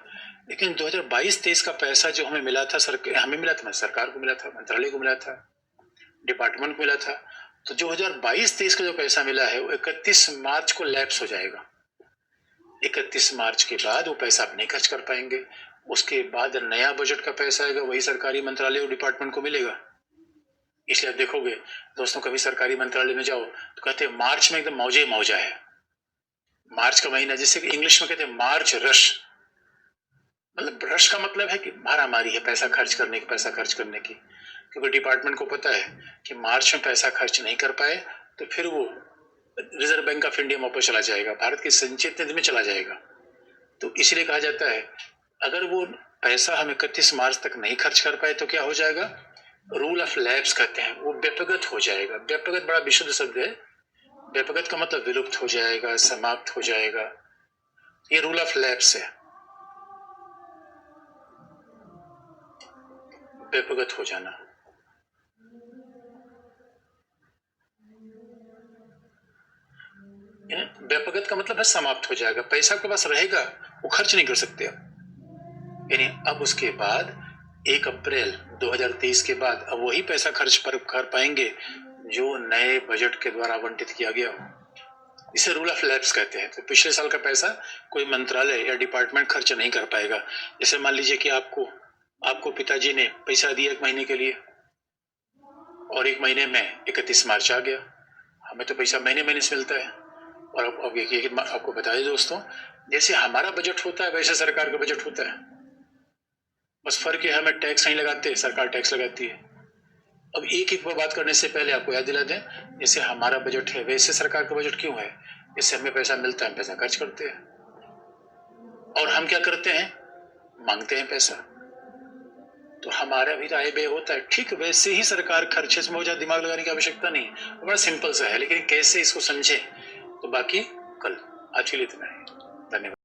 लेकिन 2022-23 का पैसा जो हमें मिला था, सरकार को मिला था, मंत्रालय को मिला था, डिपार्टमेंट को मिला था। तो 2022-23 का जो पैसा मिला है वो 31 मार्च को लैप्स हो जाएगा। 31 मार्च के बाद वो पैसा आप नहीं खर्च कर पाएंगे। उसके बाद नया बजट का पैसा आएगा, वही सरकारी मंत्रालय और डिपार्टमेंट को मिलेगा। इसलिए आप देखोगे दोस्तों, कभी सरकारी मंत्रालय में जाओ तो कहते हैं मार्च में एकदम मौजे मौजा है। मार्च का महीना, जैसे कि इंग्लिश में कहते हैं मार्च रश, मतलब रश का मतलब है कि मारामारी है पैसा खर्च करने की। क्योंकि डिपार्टमेंट को पता है कि मार्च में पैसा खर्च नहीं कर पाए तो फिर वो रिजर्व बैंक ऑफ इंडिया वापस चला जाएगा, भारत की संचित निधि में चला जाएगा। तो इसलिए कहा जाता है अगर वो पैसा हम 31 मार्च तक नहीं खर्च कर पाए तो क्या हो जाएगा? रूल ऑफ लैप्स कहते हैं, वो व्यपगत हो जाएगा। व्यपगत बड़ा विशुद्ध शब्द है। व्यपगत का मतलब विलुप्त हो जाएगा, समाप्त हो जाएगा। ये रूल ऑफ लैप्स है, व्यपगत हो जाना। व्यपगत का मतलब है समाप्त हो जाएगा, पैसा आपके पास रहेगा, वो खर्च नहीं कर सकते आप। यानी अब उसके बाद 1 अप्रैल 2023 के बाद अब वही पैसा खर्च कर पाएंगे जो नए बजट के द्वारा आवंटित किया गया हो। इसे रूल ऑफ लैप्स कहते हैं। तो पिछले साल का पैसा कोई मंत्रालय या डिपार्टमेंट खर्च नहीं कर पाएगा। जैसे मान लीजिए कि आपको पिताजी ने पैसा दिया 1 महीने के लिए, और 1 महीने में 31 मार्च आ गया। हमें तो पैसा महीने महीने से मिलता है। और अब आपको बता दें दोस्तों, जैसे हमारा बजट होता है वैसे सरकार का बजट होता है, बस फर्क है हमें टैक्स नहीं लगाते, सरकार टैक्स लगाती है। अब एक एक बात करने से पहले आपको याद दिला दें, जैसे हमारा बजट है वैसे सरकार का बजट क्यों है? जैसे हमें पैसा मिलता है, हम पैसा खर्च करते हैं, और हम क्या करते हैं? मांगते हैं पैसा। तो हमारा भी आय व्यय होता है, ठीक वैसे ही सरकार खर्चे में हो जाए, दिमाग लगाने की आवश्यकता नहीं। बड़ा सिंपल सा है, लेकिन कैसे इसको समझे तो बाकी कल। आज के लिए इतना ही, धन्यवाद।